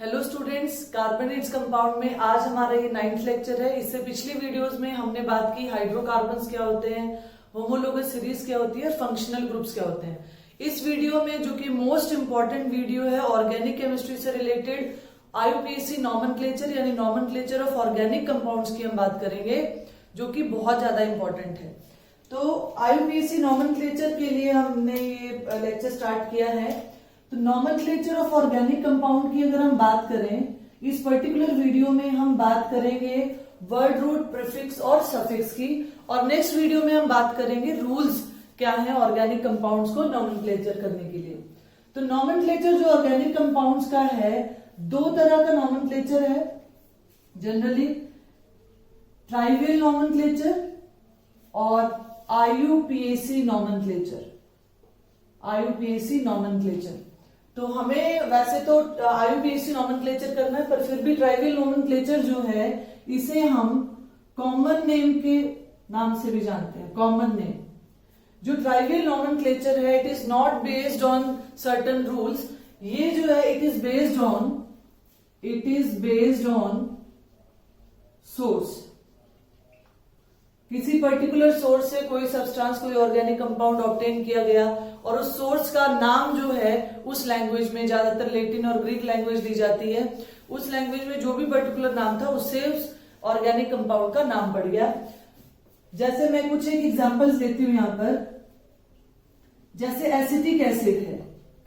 Hello students, carbonates compound में आज हमारा ये 9th लेक्चर है। इससे पिछली वीडियोस में हमने बात की हाइड्रोकार्बन्स क्या होते हैं, होमोलोगस सीरीज क्या होती है, फंक्शनल ग्रुप्स क्या होते हैं। इस वीडियो में जो कि मोस्ट इंपॉर्टेंट वीडियो है ऑर्गेनिक केमिस्ट्री से रिलेटेड आईयूपीएसी नॉमेनक्लेचर यानी नॉमेनक्लेचर ऑफ ऑर्गेनिक कंपाउंड्स की हम बात करेंगे, जो कि बहुत ज्यादा इंपॉर्टेंट है। तो आईयूपीएसी नॉमेनक्लेचर के लिए हमने ये लेक्चर स्टार्ट किया है। तो नॉमेनक्लेचर ऑफ ऑर्गेनिक कंपाउंड की अगर हम बात करें, इस पर्टिकुलर वीडियो में हम बात करेंगे वर्ड रूट, प्रीफिक्स और सफिक्स की, और नेक्स्ट वीडियो में हम बात करेंगे रूल्स क्या है ऑर्गेनिक कंपाउंड्स को नॉमेनक्लेचर करने के लिए। तो नॉमेनक्लेचर जो ऑर्गेनिक कंपाउंड्स का है, दो तरह का नॉमेनक्लेचर है जनरली, ट्राइवियल नॉमेनक्लेचर और आईयूपीएसी नॉमेनक्लेचर। आईयूपीएसी नॉमेनक्लेचर तो हमें वैसे तो आईयूपीएसी नॉमेनक्लेचर करना है, पर फिर भी ट्राइवियल नॉमेनक्लेचर जो है इसे हम कॉमन नेम के नाम से भी जानते हैं। कॉमन नेम जो ट्राइवियल नॉमेनक्लेचर है, it is not based on certain rules. ये जो है it is based on source. किसी पर्टिकुलर सोर्स से कोई सब्सटेंस, कोई ऑर्गेनिक कंपाउंड ऑब्टेन किया गया और उस सोर्स का नाम जो है उस लैंग्वेज में, ज्यादातर लैटिन और ग्रीक लैंग्वेज दी जाती है, उस लैंग्वेज में जो भी पर्टिकुलर नाम था उससे उस ऑर्गेनिक कंपाउंड का नाम पड़ गया। जैसे मैं कुछ एक एग्जांपल्स देती हूं यहां पर। जैसे एसिटिक एसिड है,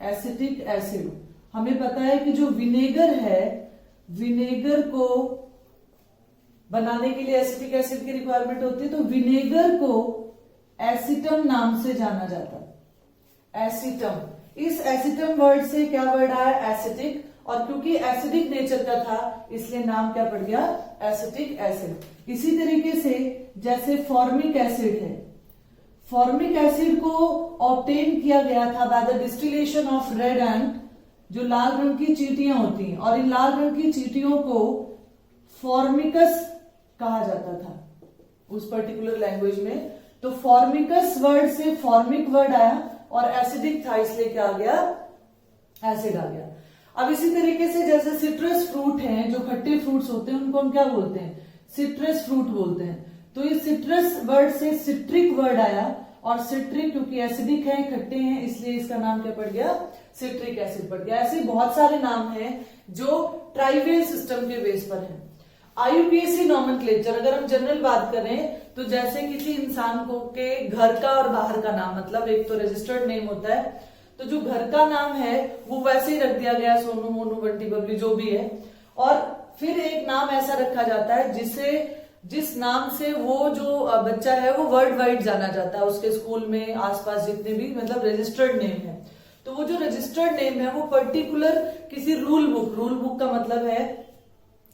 एसिटिक एसिड हमें पता है कि जो विनेगर है, विनेगर को बनाने के लिए एसिटिक एसिड की रिक्वायरमेंट होती है, तो विनेगर को एसिटम नाम से जाना जाता है। एसिटम, इस एसिटम वर्ड से क्या वर्ड आया, एसिटिक, और क्योंकि एसिडिक नेचर का था इसलिए नाम क्या पड़ गया, एसिटिक एसिड। इसी तरीके से जैसे फॉर्मिक एसिड है, फॉर्मिक एसिड को ऑब्टेन किया गया था by the distillation of red एंट, जो लाल रंग की चींटियां होती हैं, और इन लाल रंग की चींटियों को फॉर्मिकस कहा जाता था उस पर्टिकुलर लैंग्वेज में। तो फॉर्मिकस वर्ड से फॉर्मिक वर्ड आया और एसिडिक था इसलिए क्या आ गया, एसिड आ गया। अब इसी तरीके से जैसे सिट्रस फ्रूट हैं, जो खट्टे फ्रूट्स होते हैं उनको हम क्या बोलते हैं, सिट्रस फ्रूट बोलते हैं। तो ये सिट्रस वर्ड से सिट्रिक वर्ड आया, और सिट्रिक क्योंकि एसिडिक है, खट्टे हैं, इसलिए इसका नाम क्या पड़ गया, सिट्रिक एसिड पड़ गया। ऐसे बहुत सारे नाम हैं जो ट्राइवियल सिस्टम के बेस पर हैं। आईयूपीएसी नॉमेनक्लेचर अगर हम जनरल बात करें, तो जैसे किसी इंसान को के घर का और बाहर का नाम, मतलब एक तो रजिस्टर्ड नेम होता है, तो जो घर का नाम है वो वैसे ही रख दिया गया, सोनू, मोनू, बंटी, बबली जो भी है, और फिर एक नाम ऐसा रखा जाता है जिस नाम से वो जो बच्चा है वो वर्ल्ड वाइड जाना जाता है, उसके स्कूल में आसपास जितने भी, मतलब रजिस्टर्ड नेम है। तो वो जो रजिस्टर्ड नेम है वो पर्टिकुलर किसी रूल बुक का मतलब है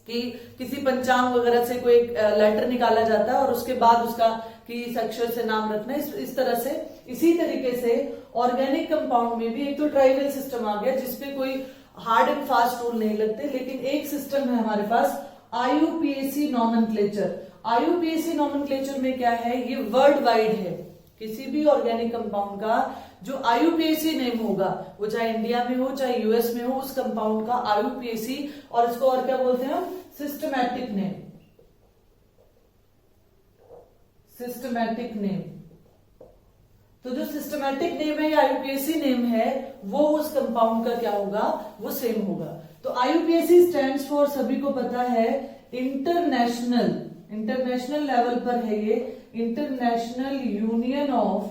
कि किसी पंचांग वगैरह से कोई लेटर निकाला जाता है और उसके बाद उसका किस अक्षर से नाम रखना, इस तरह से। इसी तरीके से ऑर्गेनिक कंपाउंड में भी एक तो ट्राइवियल सिस्टम आ गया जिसपे कोई हार्ड एंड फास्ट रूल नहीं लगते, लेकिन एक सिस्टम है हमारे पास आईयूपीएसी नॉमेनक्लेचर। आईयूपीएसी नॉमेनक्लेचर में क्या है, ये वर्ल्ड वाइड है। किसी भी ऑर्गेनिक कंपाउंड का जो आईयूपीएसी नेम होगा, वो चाहे इंडिया में हो चाहे यूएस में हो, उस कंपाउंड का आईयूपीएसी, और इसको और क्या बोलते हैं हम, सिस्टमैटिक नेम। सिस्टमैटिक नेम, तो जो सिस्टमैटिक नेम है या आईयूपीएसी नेम है, वो उस कंपाउंड का क्या होगा, वो सेम होगा। तो आईयूपीएसी स्टैंड्स फॉर, सभी को पता है, इंटरनेशनल लेवल पर है ये, international union of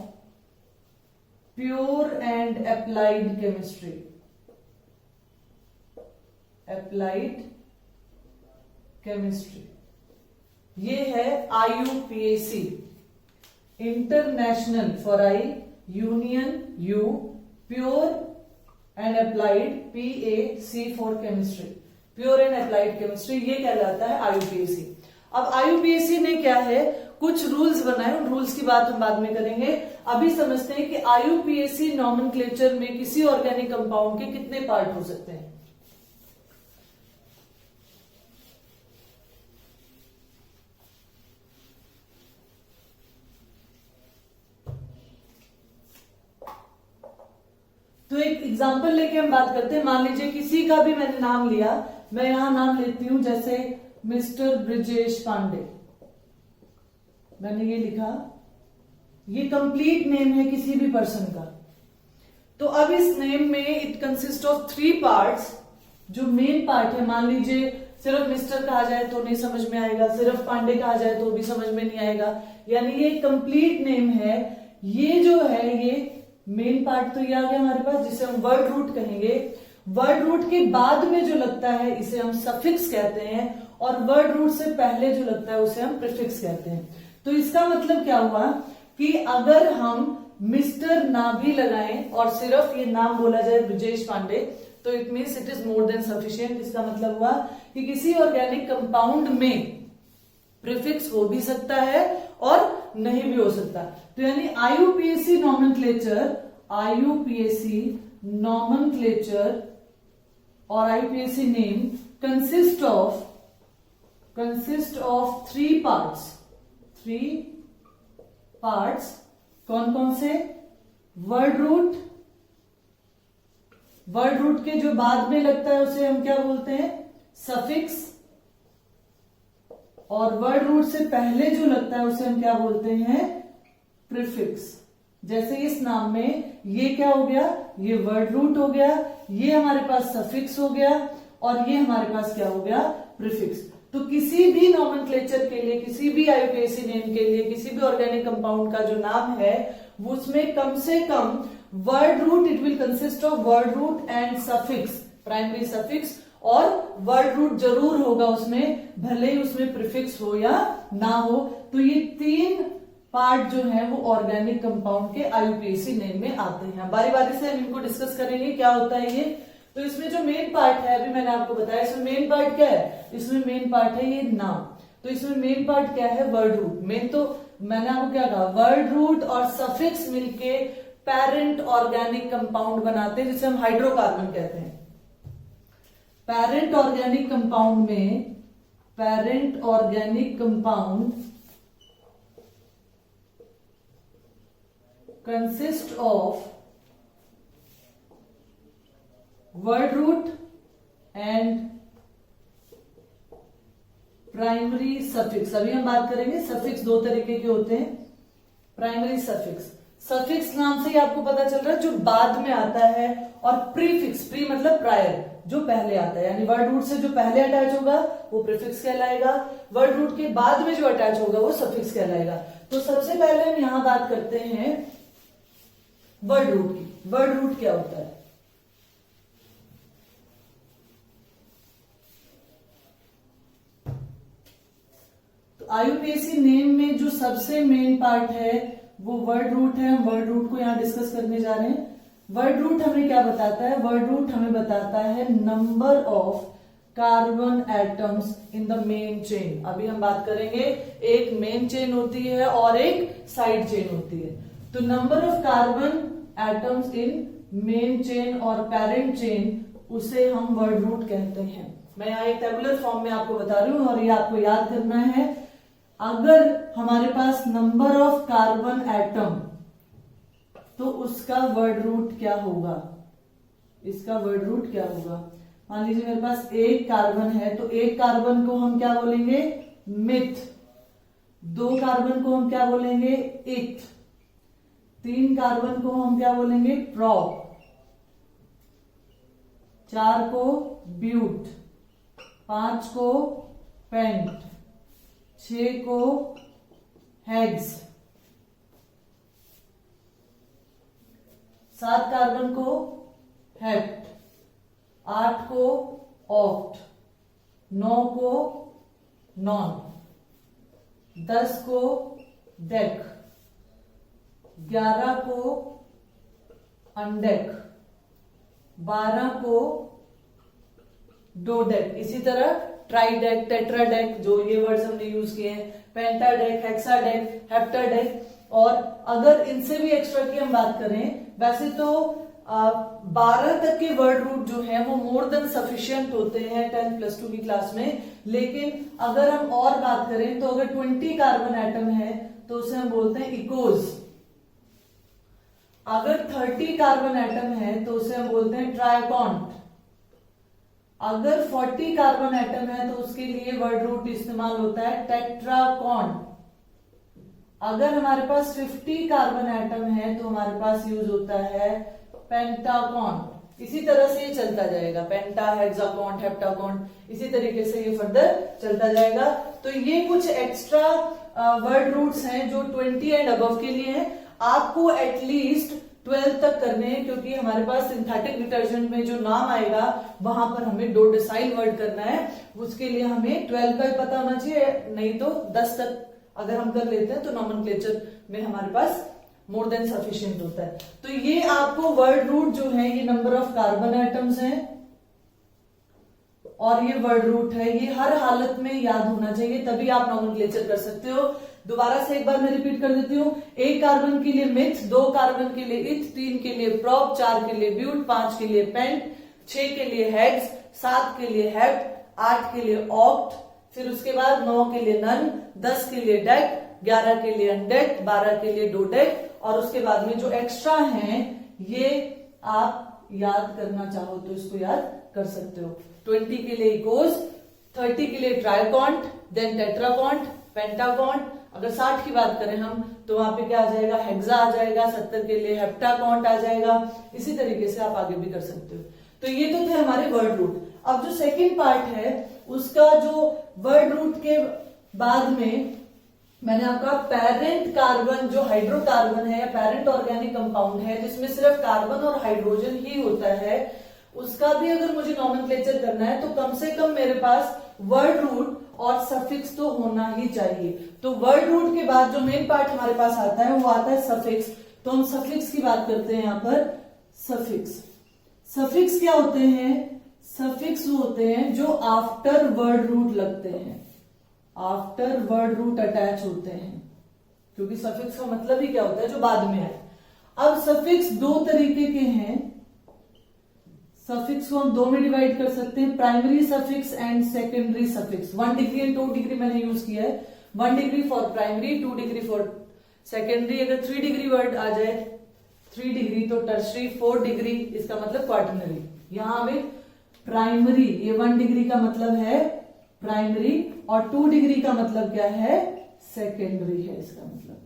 pure and applied chemistry. Applied chemistry, ये है IUPAC, international for I, union you, pure and applied PAC for chemistry, pure and applied chemistry, ये कहलाता है आईयूपीएसी। अब आईयूपीएसी ने क्या है, कुछ रूल्स बनाए, उन रूल्स की बात हम बाद में करेंगे। अभी समझते हैं कि आईयूपीएसी नॉमेनक्लेचर में किसी ऑर्गेनिक कंपाउंड के कितने पार्ट हो सकते हैं। तो एक एग्जाम्पल लेके हम बात करते हैं। मान लीजिए किसी का भी मैंने नाम लिया, मैं यहां नाम लेती हूं जैसे मिस्टर ब्रिजेश पांडे, मैंने ये लिखा, ये कंप्लीट नेम है किसी भी पर्सन का। तो अब इस नेम में इट कंसिस्ट ऑफ 3 पार्ट्स। जो मेन पार्ट है, मान लीजिए सिर्फ मिस्टर कहा जाए तो नहीं समझ में आएगा, सिर्फ पांडे कहा जाए तो भी समझ में नहीं आएगा, यानी ये कंप्लीट नेम है। ये जो है ये मेन पार्ट तो ये आ गया हमारे पास, जिसे हम वर्ड रूट कहेंगे। वर्ड रूट के बाद में जो लगता है इसे हम सफिक्स कहते हैं, और वर्ड रूट से पहले जो लगता है उसे हम प्रीफिक्स कहते हैं। तो इसका मतलब क्या हुआ कि अगर हम मिस्टर ना भी लगाएं और सिर्फ ये नाम बोला जाए ब्रिजेश पांडे, तो it means it is more than sufficient. इसका मतलब हुआ कि किसी ऑर्गेनिक कंपाउंड में प्रीफिक्स हो भी सकता है और नहीं भी हो सकता। तो यानी आईयूपीएसी नॉमेनक्लेचर, आईयूपीएसी नॉमेनक्लेचर और IUPAC name consist of 3 parts. 3 parts कौन कौन से? वर्ड रूट, वर्ड रूट के जो बाद में लगता है उसे हम क्या बोलते हैं? सफिक्स, और वर्ड रूट से पहले जो लगता है उसे हम क्या बोलते हैं? प्रीफिक्स। जैसे इस नाम में ये क्या हो गया? ये वर्ड रूट हो गया, ये हमारे पास सफिक्स हो गया, और ये हमारे पास क्या हो गया? प्रीफिक्स। तो किसी भी नॉमेनक्लेचर के लिए, किसी भी आईयूपीएसी नेम के लिए, किसी भी ऑर्गेनिक कंपाउंड का जो नाम है वो उसमें कम से कम word root, it will consist of word root and suffix, primary suffix, और वर्ड रूट जरूर होगा उसमें, भले ही उसमें प्रीफिक्स हो या ना हो। तो ये 3 पार्ट जो है वो ऑर्गेनिक कंपाउंड के आईयूपीएसी नेम में आते हैं। बारी बारी से हम इनको डिस्कस करेंगे क्या होता है ये। तो इसमें जो मेन पार्ट है, अभी मैंने आपको बताया, इसमें मेन पार्ट क्या है? इसमें मेन पार्ट है ये नाम। तो इसमें मेन पार्ट क्या है? Word root. मेन तो मैंने आपको क्या कहा? वर्ड रूट और सफिक्स मिलके पेरेंट ऑर्गेनिक कंपाउंड बनाते हैं, जिसे हम हाइड्रोकार्बन कहते हैं। पेरेंट ऑर्गेनिक कंपाउंड में, parent organic compound consist of word root and primary suffix. अभी हम बात करेंगे सफिक्स 2 तरीके के होते हैं। प्राइमरी सफिक्स, सफिक्स नाम से ही आपको पता चल रहा है जो बाद में आता है, और प्रीफिक्स, प्री मतलब प्रायर, जो पहले आता है, यानी वर्ड रूट से जो पहले अटैच होगा वो प्रीफिक्स कहलाएगा, वर्ड रूट के बाद में जो अटैच होगा वो सफिक्स कहलाएगा। तो सबसे पहले हम यहां बात करते हैं वर्ड रूट की। वर्ड रूट क्या होता है? आईयूपीएसी नेम में जो सबसे मेन पार्ट है वो वर्ड रूट है। हम वर्ड रूट को यहां डिस्कस करने जा रहे हैं। वर्ड रूट हमें क्या बताता है? वर्ड रूट हमें बताता है number of carbon atoms in the main chain. अभी हम बात करेंगे, एक मेन चेन होती है और एक साइड चेन होती है। तो number of carbon atoms in main chain और पेरेंट चेन, उसे हम वर्ड रूट कहते हैं। मैं यहाँ एक टेबुलर फॉर्म में आपको बता रही हूं, और ये आपको याद करना है। अगर हमारे पास नंबर ऑफ कार्बन एटम, तो उसका वर्ड रूट क्या होगा? इसका वर्ड रूट क्या होगा? मान लीजिए मेरे पास 1 कार्बन है, तो 1 कार्बन को हम क्या बोलेंगे? मिथ। 2 कार्बन को हम क्या बोलेंगे? इथ। 3 कार्बन को हम क्या बोलेंगे? प्रॉप। 4 को ब्यूट, 5 को पेंट, 6 को हेक्स, 7 कार्बन को हेप्ट, 8 को ऑक्ट, 9 को नॉन, 10 को डेक, 11 को अनडेक, 12 को डोडेक। इसी तरह ट्राइडेक, टेट्राडेक, जो ये वर्ड्स हमने यूज किए हैं, पेंटाडेक, हेक्साडेक, हेप्टाडेक। और अगर इनसे भी एक्स्ट्रा की हम बात करें, वैसे तो 12 तक के वर्ड रूट जो है वो मोर देन सफिशिएंट होते हैं 10+2 की क्लास में। लेकिन अगर हम और बात करें तो अगर 20 कार्बन एटम है तो उसे हम बोलते हैं इकोज। अगर 30 कार्बन एटम है तो उसे हम बोलते हैं ट्राइकॉन्ट। अगर 40 कार्बन एटम है तो उसके लिए वर्ड रूट इस्तेमाल होता है टेट्राकॉन। अगर हमारे पास 50 कार्बन एटम है तो हमारे पास यूज होता है पेंटाकॉन। इसी तरह से ये चलता जाएगा, पेंटा, हेक्साकॉन, हेप्टाकॉन, इसी तरीके से ये फर्दर चलता जाएगा। तो ये कुछ एक्स्ट्रा वर्ड रूट्स हैं जो 20 एंड अबव के लिए हैं। आपको एटलीस्ट 12 तक करने हैं, क्योंकि हमारे पास सिंथेटिक डिटर्जेंट में जो नाम आएगा वहां पर हमें डोडेसाइल वर्ड करना है, उसके लिए हमें 12 का ही पता होना चाहिए, नहीं तो 10 तक अगर हम कर लेते हैं तो नॉमेनक्लेचर में हमारे पास मोर देन सफिशिएंट होता है। तो ये आपको वर्ड रूट जो है, ये नंबर ऑफ कार्बन एटम्स हैं और ये वर्ड रूट है, ये हर हालत में याद होना चाहिए, तभी आप नॉमेनक्लेचर कर सकते हो। दोबारा से एक बार मैं रिपीट कर देती हूँ। 1 कार्बन के लिए मिथ, 2 कार्बन के लिए इथ, 3 के लिए प्रोप, 4 के लिए ब्यूट, 5 के लिए पेंट, 6 के लिए हेक्स, 7 के लिए हेप्ट, 8 के लिए ऑक्ट, फिर उसके बाद 9 के लिए नन, 10 के लिए डेक, 11 के लिए अनडेक, 12 के लिए डोडेक, और उसके बाद में जो एक्स्ट्रा हैं ये आप याद करना चाहो तो इसको याद कर सकते हो। 20 के लिए इकोस, 30 के लिए ट्राइकॉन्ट, देन टेट्राकॉन्ट, पेंटाकॉन्ट। अगर 60 की बात करें हम तो वहां पे क्या आ जाएगा, हेक्सा आ जाएगा। 70 के लिए हेप्टाकॉन्ट आ जाएगा। इसी तरीके से आप आगे भी कर सकते हो। तो ये तो थे हमारे वर्ड रूट। अब जो सेकेंड पार्ट है उसका जो वर्ड रूट के बाद में मैंने आपका पेरेंट कार्बन, जो हाइड्रोकार्बन है या पेरेंट ऑर्गेनिक कंपाउंड है जिसमें सिर्फ कार्बन और हाइड्रोजन ही होता है, उसका भी अगर मुझे नॉमेनक्लेचर करना है तो कम से कम मेरे पास वर्ड रूट और सफिक्स तो होना ही चाहिए। तो वर्ड रूट के बाद जो मेन पार्ट हमारे पास आता है वो आता है सफिक्स। तो हम सफिक्स की बात करते हैं यहाँ पर। सफिक्स, सफिक्स क्या होते हैं? सफिक्स होते हैं जो आफ्टर वर्ड रूट लगते हैं, आफ्टर वर्ड रूट अटैच होते हैं, क्योंकि सफिक्स का मतलब ही क्या होता है, जो बाद में आए। अब सफिक्स 2 तरीके के हैं। सफिक्स को हम 2 में डिवाइड कर सकते हैं, primary suffix and secondary suffix. 1 degree and 2 degree मैंने यूज किया है। 1 degree for primary, 2 degree for secondary. अगर 3 डिग्री वर्ड आ जाए, 3 डिग्री तो टर्शरी, 4 डिग्री इसका मतलब क्वार्टनरी। यहां हमें प्राइमरी, ये 1 डिग्री का मतलब है प्राइमरी, और 2 डिग्री का मतलब क्या है, सेकेंडरी है इसका मतलब।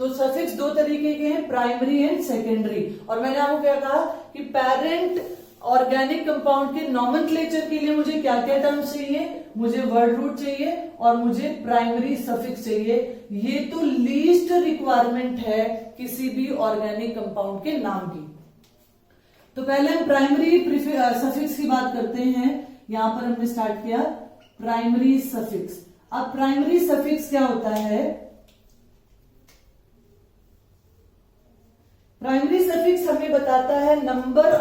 तो सफिक्स 2 तरीके के हैं, प्राइमरी एंड सेकेंडरी। और मैंने आपको क्या कहा कि पेरेंट ऑर्गेनिक कंपाउंड के नॉमेनक्लेचर के लिए मुझे क्या क्या टर्म्स चाहिए, मुझे वर्ड रूट चाहिए और मुझे प्राइमरी सफिक्स चाहिए। ये तो लीस्ट रिक्वायरमेंट है किसी भी ऑर्गेनिक कंपाउंड के नाम की। तो पहले हम प्राइमरी सफिक्स की बात करते हैं। यहां पर हमने स्टार्ट किया प्राइमरी सफिक्स। अब प्राइमरी सफिक्स क्या होता है? प्राइमरी सफिक्स हमें बताता है नंबर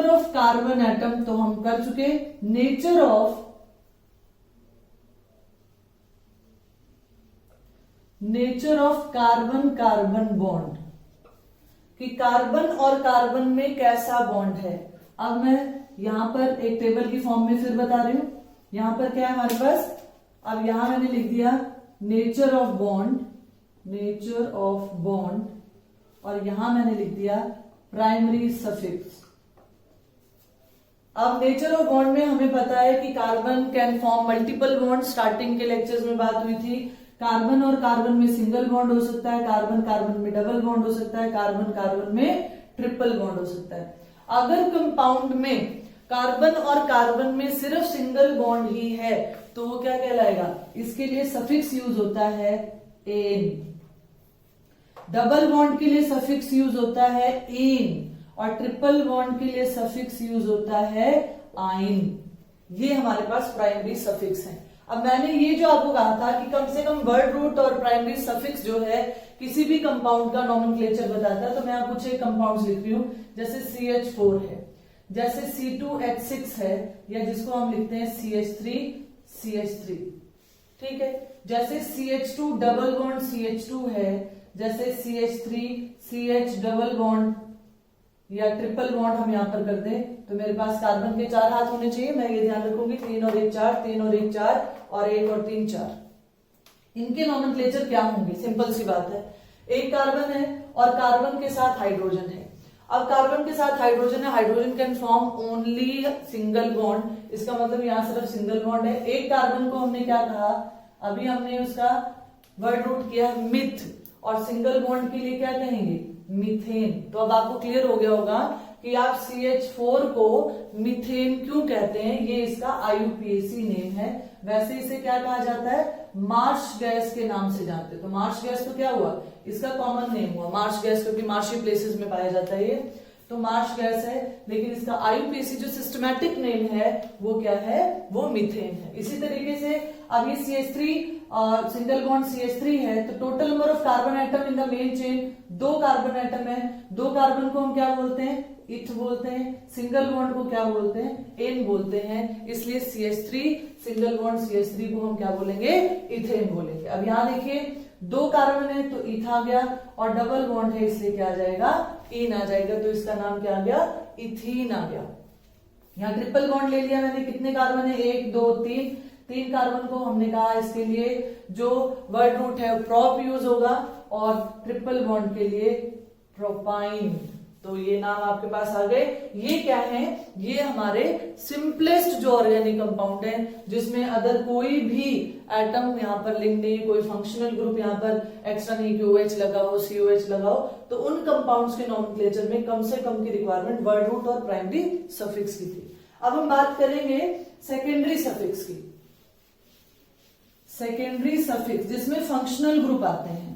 ऑफ कार्बन एटम, तो हम कर चुके। Nature of carbon carbon bond, कि कार्बन और कार्बन में कैसा बॉन्ड है। अब मैं यहां पर एक टेबल की फॉर्म में फिर बता रही हूं। यहां पर क्या है हमारे पास, अब यहां मैंने लिख दिया nature of bond, nature of bond, और यहां मैंने लिख दिया प्राइमरी सफिक्स। अब नेचर ऑफ बॉन्ड में हमें पता है कि carbon can form multiple bond, starting के लेक्चर्स में बात हुई थी। कार्बन और कार्बन में सिंगल बॉन्ड हो सकता है, कार्बन कार्बन में डबल बॉन्ड हो सकता है, कार्बन कार्बन में ट्रिपल बॉन्ड हो सकता है। अगर कंपाउंड में कार्बन और कार्बन में सिर्फ सिंगल बॉन्ड ही है तो वो क्या कहलाएगा, इसके लिए सफिक्स यूज होता है एन। डबल बॉन्ड के लिए सफिक्स यूज होता है इन, और ट्रिपल बॉन्ड के लिए सफिक्स यूज होता है आइन। ये हमारे पास प्राइमरी सफिक्स हैं। अब मैंने ये जो आपको कहा था कि कम से कम वर्ड रूट और प्राइमरी सफिक्स जो है किसी भी कंपाउंड का नॉमेनक्लेचर बताता है, तो मैं आपको 6 कंपाउंड्स लिख रही हूं। जैसे CH4 है, जैसे C2H6 है, या जिसको हम लिखते हैं CH3, ठीक है। जैसे CH2 डबल बॉन्ड CH2 है, जैसे CH3 CH डबल बॉन्ड या ट्रिपल बॉन्ड हम यहां पर कर दें, तो मेरे पास कार्बन के 4 हाथ होने चाहिए। मैं ये ध्यान रखूंगी 3 और 1 4, 3 और 1 4, और 1 और 3 4। इनके नॉमेनक्लेचर क्या होंगे, सिंपल सी बात है। एक कार्बन है और कार्बन के साथ हाइड्रोजन है। अब कार्बन के साथ हाइड्रोजन है, hydrogen can form only single bond, इसका मतलब यहाँ सिर्फ सिंगल बॉन्ड है। एक कार्बन को हमने क्या कहा, अभी हमने उसका वर्ड रूट किया मिथ, और सिंगल बॉन्ड के लिए क्या कहेंगे, मीथेन। तो अब आपको क्लियर हो गया होगा कि आप CH4 को मीथेन क्यों कहते हैं, ये इसका IUPAC नेम है। वैसे इसे क्या कहा जाता है, मार्श गैस के नाम से जानते हैं। तो मार्श गैस तो क्या हुआ, इसका कॉमन नेम हुआ मार्श गैस, क्योंकि मार्शी प्लेसेस में पाया जाता है ये, तो मार्श गैस है। लेकिन इसका IUPAC जो सिस्टमैटिक नेम है वो क्या है, वो मीथेन है। इसी तरीके से अब ये CH3 सिंगल बॉन्ड CH3 है, तो total number of carbon atom in the main chain 2 carbon atom है। 2 कार्बन को हम क्या बोलते हैं, इथ बोलते हैं। सिंगल बॉन्ड को क्या बोलते हैं, एन बोलते हैं। इसलिए CH3 सिंगल बॉन्ड CH3 को हम क्या बोलेंगे, इथेन बोलेंगे। अब यहाँ देखिए 2 कार्बन है तो इथ आ गया, और डबल बॉन्ड है इसलिए क्या आ जाएगा, इन आ जाएगा। तो इसका नाम क्या आ गया, इथीन आ गया। यहाँ ट्रिपल बॉन्ड ले लिया मैंने, कितने कार्बन है, 1 2 3 कार्बन को हमने कहा इसके लिए जो वर्ड रूट है प्रोप यूज होगा, और ट्रिपल बॉन्ड के लिए प्रोपाइन। तो ये नाम आपके पास आ गए। ये क्या है, ये हमारे सिंपलेस्ट जो ऑर्गेनिक कंपाउंड है, जिसमें अदर कोई भी एटम यहाँ पर लिंक नहीं, कोई फंक्शनल ग्रुप यहाँ पर एक्स्ट्रा नहीं कि OH लगाओ COH लगाओ। तो उन कंपाउंड्स के नोमेनक्लेचर में कम से कम की रिक्वायरमेंट वर्ड रूट और प्राइमरी सफिक्स की थी। अब हम बात करेंगे सेकेंडरी सफिक्स की। सेकेंडरी सफिक्स जिसमें फंक्शनल ग्रुप आते हैं।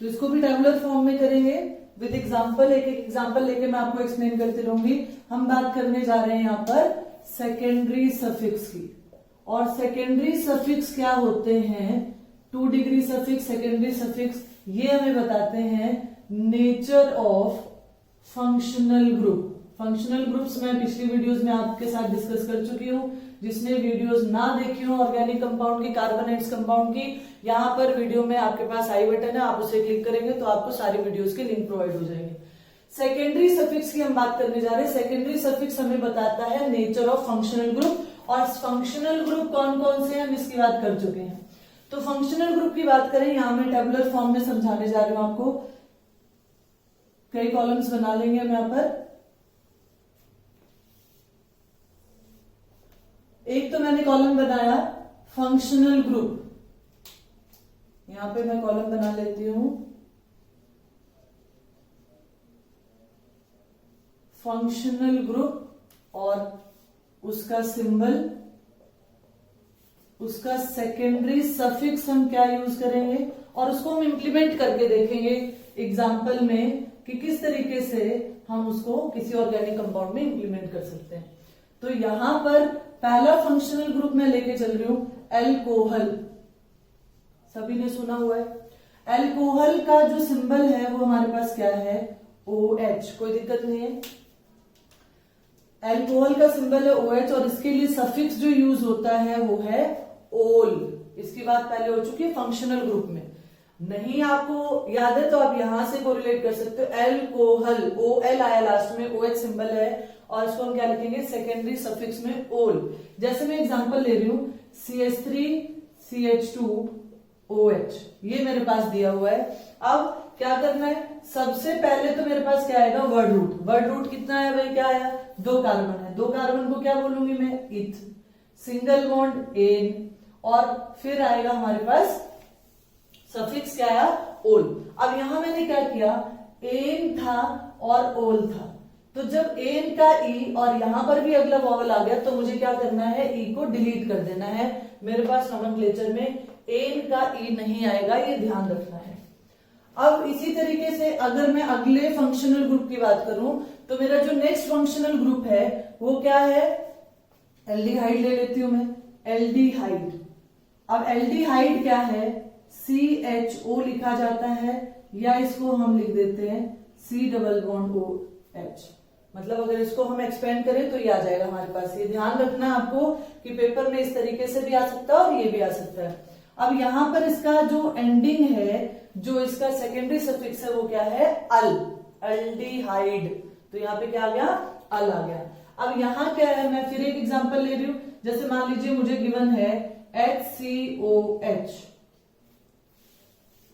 तो इसको भी टेबुलर फॉर्म में करेंगे विद एग्जांपल। एक एक एग्जांपल लेके मैं आपको एक्सप्लेन करती रहूंगी। हम बात करने जा रहे हैं यहाँ पर सेकेंडरी सफिक्स की। और सेकेंडरी सफिक्स क्या होते हैं, 2 डिग्री सफिक्स, सेकेंडरी सफिक्स, ये हमें बताते हैं nature of functional group. Functional groups मैं पिछली वीडियोस में आपके साथ डिस्कस कर चुकी हूँ। जिसने वीडियोस ना देखी हो ऑर्गेनिक कंपाउंड की, कार्बोनेट्स कंपाउंड की, यहाँ पर वीडियो में आपके पास आई बटन है, आप उसे क्लिक करेंगे तो आपको सारी वीडियोस के लिंक प्रोवाइड हो जाएंगे। सेकेंडरी सफिक्स की हम बात करने जा रहे हैं। सेकेंडरी सफिक्स हमें बताता है नेचर ऑफ फंक्शनल ग्रुप। और फंक्शनल ग्रुप कौन कौन से हैं हम इसकी बात कर चुके हैं। तो फंक्शनल ग्रुप की बात करें, यहां मैं टेबुलर फॉर्म में समझाने जा रही हूं आपको। कई कॉलम्स बना लेंगे हम यहां पर। एक तो मैंने कॉलम बनाया फंक्शनल ग्रुप, यहां पे मैं कॉलम बना लेती हूं फंक्शनल ग्रुप, और उसका सिंबल, उसका सेकेंडरी सफिक्स हम क्या यूज करेंगे, और उसको हम इंप्लीमेंट करके देखेंगे एग्जाम्पल में कि किस तरीके से हम उसको किसी ऑर्गेनिक कंपाउंड में इंप्लीमेंट कर सकते हैं। तो यहां पर पहला फंक्शनल ग्रुप मैं लेके चल रही हूं एल्कोहल। सभी ने सुना हुआ है। एल्कोहल का जो सिंबल है वो हमारे पास क्या है, OH। कोई दिक्कत नहीं है। एल्कोहल का सिंबल है OH, और इसके लिए सफिक्स जो यूज होता है वो है ओल। इसकी बात पहले हो चुकी है फंक्शनल ग्रुप में। नहीं आपको याद है तो आप यहां से कोरिलेट कर सकते हो। एल्कोहल, OL आया लास्ट में, OH सिंबल है, और इसको हम क्या लिखेंगे सेकेंडरी सफिक्स में ओल। जैसे मैं एग्जांपल ले रही हूं CH3 CH2 OH, ये मेरे पास दिया हुआ है। अब क्या करना है, सबसे पहले तो मेरे पास क्या आएगा, वर्ड रूट। वर्ड रूट कितना है भाई, क्या आया, 2 कार्बन है। 2 कार्बन को क्या बोलूंगी मैं, इथ। सिंगल बॉन्ड एन, और फिर आएगा हमारे पास सफिक्स क्या आया, ओल। अब यहां मैंने क्या किया, एन था और ओल था, तो जब एन का ई और यहां पर भी अगला वॉवल आ गया तो मुझे क्या करना है, ई को डिलीट कर देना है। मेरे पास नोमेनक्लेचर में एन का ई नहीं आएगा, ये ध्यान रखना है। अब इसी तरीके से अगर मैं अगले फंक्शनल ग्रुप की बात करूं तो मेरा जो नेक्स्ट फंक्शनल ग्रुप है वो क्या है, एल्डिहाइड ले लेती हूं मैं, एल्डिहाइड। अब एल्डिहाइड क्या है, CHO लिखा जाता है, या इसको हम लिख देते हैं C डबल बॉन्ड OH। मतलब अगर इसको हम एक्सपेंड करें तो ये आ जाएगा हमारे पास। ये ध्यान रखना आपको कि पेपर में इस तरीके से भी आ सकता है और ये भी आ सकता है। अब यहां पर इसका जो एंडिंग है, जो इसका सेकेंडरी सफिक्स है वो क्या है, अल, एल्डिहाइड। तो यहाँ पे क्या आ गया, अल आ गया। अब यहां क्या है, मैं फिर एक एग्जांपल ले रही हूं। जैसे मान लीजिए मुझे गिवन है HCOH,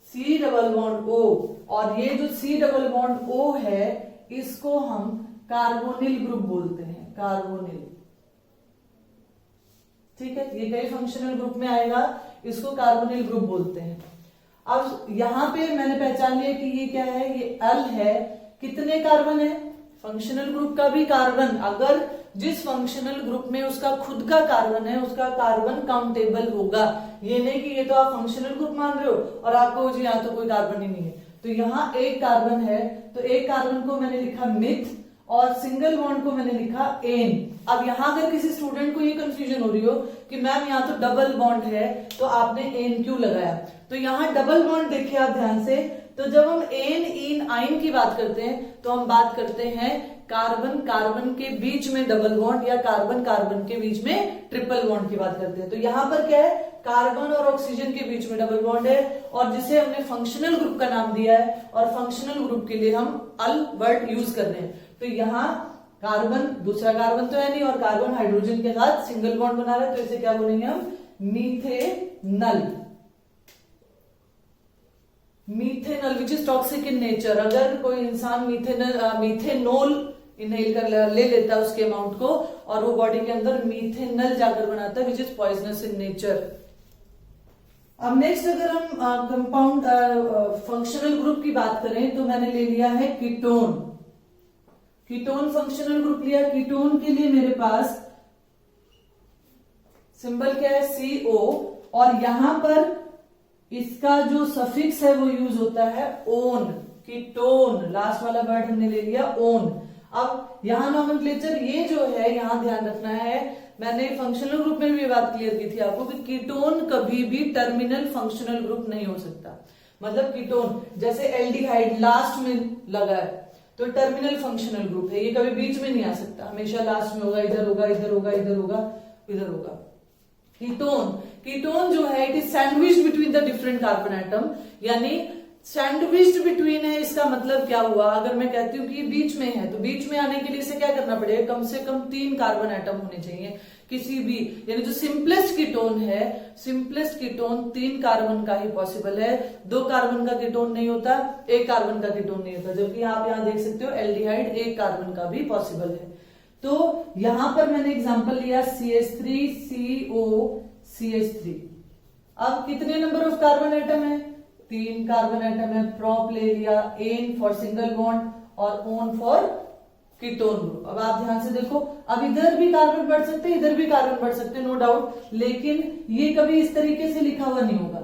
C double bond O, और ये जो C डबल बॉन्ड O है इसको हम कार्बोनिल ग्रुप बोलते हैं, कार्बोनिल। ठीक है, ये कई फंक्शनल ग्रुप में आएगा, इसको कार्बोनिल ग्रुप बोलते हैं। अब यहां पे मैंने पहचान लिया कि ये क्या है, ये अल है। कितने कार्बन है, फंक्शनल ग्रुप का भी कार्बन, अगर जिस फंक्शनल ग्रुप में उसका खुद का कार्बन है उसका कार्बन काउंटेबल होगा। ये नहीं कि ये तो आप फंक्शनल ग्रुप मान रहे हो और आपको जी यहाँ तो कोई कार्बन ही नहीं है। तो यहाँ एक कार्बन है, तो एक कार्बन को मैंने लिखा मिथ और सिंगल बॉन्ड को मैंने लिखा एन। अब यहाँ अगर किसी स्टूडेंट को ये कंफ्यूजन हो रही हो कि मैम यहाँ तो डबल बॉन्ड है तो आपने एन क्यों लगाया, तो यहाँ डबल बॉन्ड देखिए आप ध्यान से। तो जब हम एन इन आइन की बात करते हैं तो हम बात करते हैं कार्बन कार्बन के बीच में डबल बॉन्ड या कार्बन कार्बन के बीच में ट्रिपल बॉन्ड की बात करते हैं। तो यहाँ पर क्या है, कार्बन और ऑक्सीजन के बीच में डबल बॉन्ड है और जिसे हमने फंक्शनल ग्रुप का नाम दिया है और फंक्शनल ग्रुप के लिए हम अल वर्ड यूज कर रहे हैं। तो यहाँ कार्बन, दूसरा कार्बन तो है नहीं और कार्बन हाइड्रोजन के साथ सिंगल बॉन्ड बना रहे हैं, तो इसे क्या बोलेंगे हम, methanal. Methanal which is toxic in nature. अगर कोई इंसान मीथेनोल इनहेल कर ले लेता है उसके अमाउंट को और वो बॉडी के अंदर मीथेनल जाकर बनाता है which is poisonous in nature. अब नेक्स्ट अगर हम कंपाउंड फंक्शनल ग्रुप की बात करें तो मैंने ले लिया है कीटोन। कीटोन फंक्शनल ग्रुप लिया। कीटोन के लिए मेरे पास सिंबल क्या है, CO, और यहां पर इसका जो सफिक्स है वो यूज होता है ओन। कीटोन लास्ट वाला वर्ड हमने ले लिया ओन। अब यहां नॉमेनक्लेचर ये जो है यहां ध्यान रखना है, मैंने फंक्शनल ग्रुप में भी बात क्लियर की थी आपको कि कीटोन कभी भी टर्मिनल फंक्शनल ग्रुप नहीं हो सकता। मतलब कीटोन जैसे एल्डिहाइड लास्ट में लगा है तो टर्मिनल फंक्शनल ग्रुप है, ये कभी बीच में नहीं आ सकता, हमेशा लास्ट में होगा, इधर होगा, इधर होगा, इधर होगा, इधर होगा। कीटोन जो है it is sandwiched between the different carbon atom, यानी सैंडविच्ड बिटवीन है, इसका मतलब क्या हुआ, अगर मैं कहती हूँ कि ये बीच में है तो बीच में आने के लिए इसे क्या करना पड़ेगा, कम से कम 3 कार्बन एटम होने चाहिए किसी भी, यानी जो सिंपलेस्ट कीटोन है, सिंपलेस्ट कीटोन 3 कार्बन का ही पॉसिबल है, 2 कार्बन का कीटोन नहीं होता, 1 कार्बन का कीटोन नहीं होता, जबकि आप यहाँ देख सकते हो एल्डिहाइड 1 कार्बन का भी पॉसिबल है। तो यहां पर मैंने एग्जांपल लिया CH3COCH3। अब कितने नंबर ऑफ कार्बन एटम है, 3 कार्बन एटम है। प्रोप ले लिया, एन फॉर सिंगल बॉन्ड और ओन फॉर कीटोन ग्रुप। अब आप ध्यान से देखो, अब इधर भी कार्बन बढ़ सकते हैं, इधर भी कार्बन बढ़ सकते हैं, नो डाउट, लेकिन ये कभी इस तरीके से लिखा हुआ नहीं होगा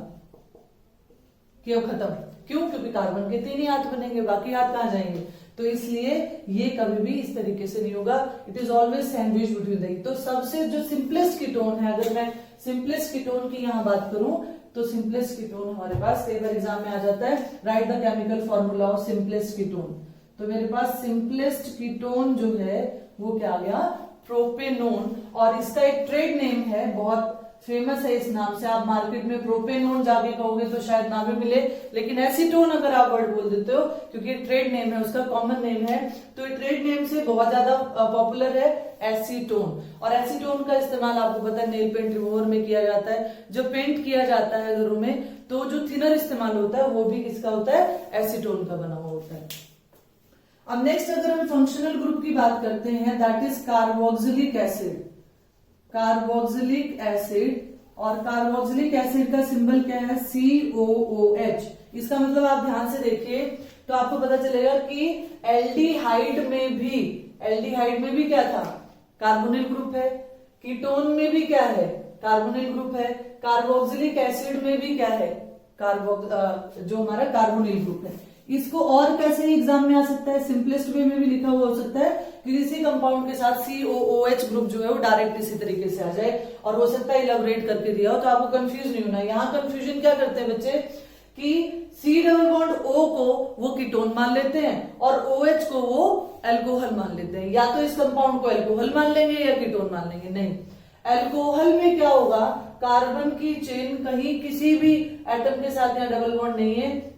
कि वो खत्म। क्यों, क्योंकि कार्बन के 3 ही हाथ बनेंगे, बाकी हाथ कहां जाएंगे, तो इसलिए ये कभी भी इस तरीके से नहीं होगा, it is always sandwich between the. तो सबसे जो सिंपलेस्ट कीटोन है, अगर मैं सिंपलेस्ट कीटोन की यहां बात करूं तो सिंपलेस्ट कीटोन हमारे पास कई बार एग्जाम में आ जाता है, right the chemical formula of simplest ketone. तो मेरे पास सिंपलेस्ट कीटोन जो है वो क्या आ गया, प्रोपेनोन। और इसका एक ट्रेड नेम है, बहुत फेमस है इस नाम से, आप मार्केट में प्रोपेनोन जाके कहोगे तो शायद ना भी मिले, लेकिन एसीटोन अगर आप वर्ड बोल देते हो क्योंकि ट्रेड नेम है उसका, कॉमन नेम है, तो ये ट्रेड नेम से बहुत ज्यादा पॉपुलर है एसीटोन। और एसीटोन का इस्तेमाल आपको पता है नेल पेंट रिमूवर में किया जाता है, जब पेंट किया जाता है घरों में तो जो थिनर इस्तेमाल होता है वो भी किसका होता है, एसीटोन का बना हुआ होता है। अब नेक्स्ट अगर हम फंक्शनल ग्रुप की बात करते हैं, that is carboxylic acid. Carboxylic acid, और कार्बोक्सिलिक एसिड का सिंबल क्या है, COOH। इसका मतलब आप ध्यान से देखिए तो आपको पता चलेगा कि एल्डिहाइड में भी क्या था, कार्बोनिल ग्रुप है, कीटोन में भी क्या है, कार्बोनिल ग्रुप है, कार्बोक्सिलिक एसिड में भी क्या है, जो हमारा कार्बोनिल ग्रुप है। इसको और कैसे एग्जाम में आ सकता है, सिंपलेस्ट वे में भी लिखा हुआ हो सकता है कि किसी कंपाउंड के साथ COOH ग्रुप जो है वो डायरेक्ट इसी तरीके से आ जाए, और हो सकता है इलेबोरेट करके दिया हो तो आपको कंफ्यूज नहीं होना। यहाँ कंफ्यूजन क्या करते हैं बच्चे कि C डबल बॉन्ड O को वो कीटोन मान लेते हैं और OH को वो एल्कोहल मान लेते हैं, या तो इस कंपाउंड को एल्कोहल मान लेंगे या कीटोन मान लेंगे। नहीं, एल्कोहल में क्या होगा, कार्बन की चेन कहीं किसी भी एटम के साथ यहाँ डबल बॉन्ड नहीं है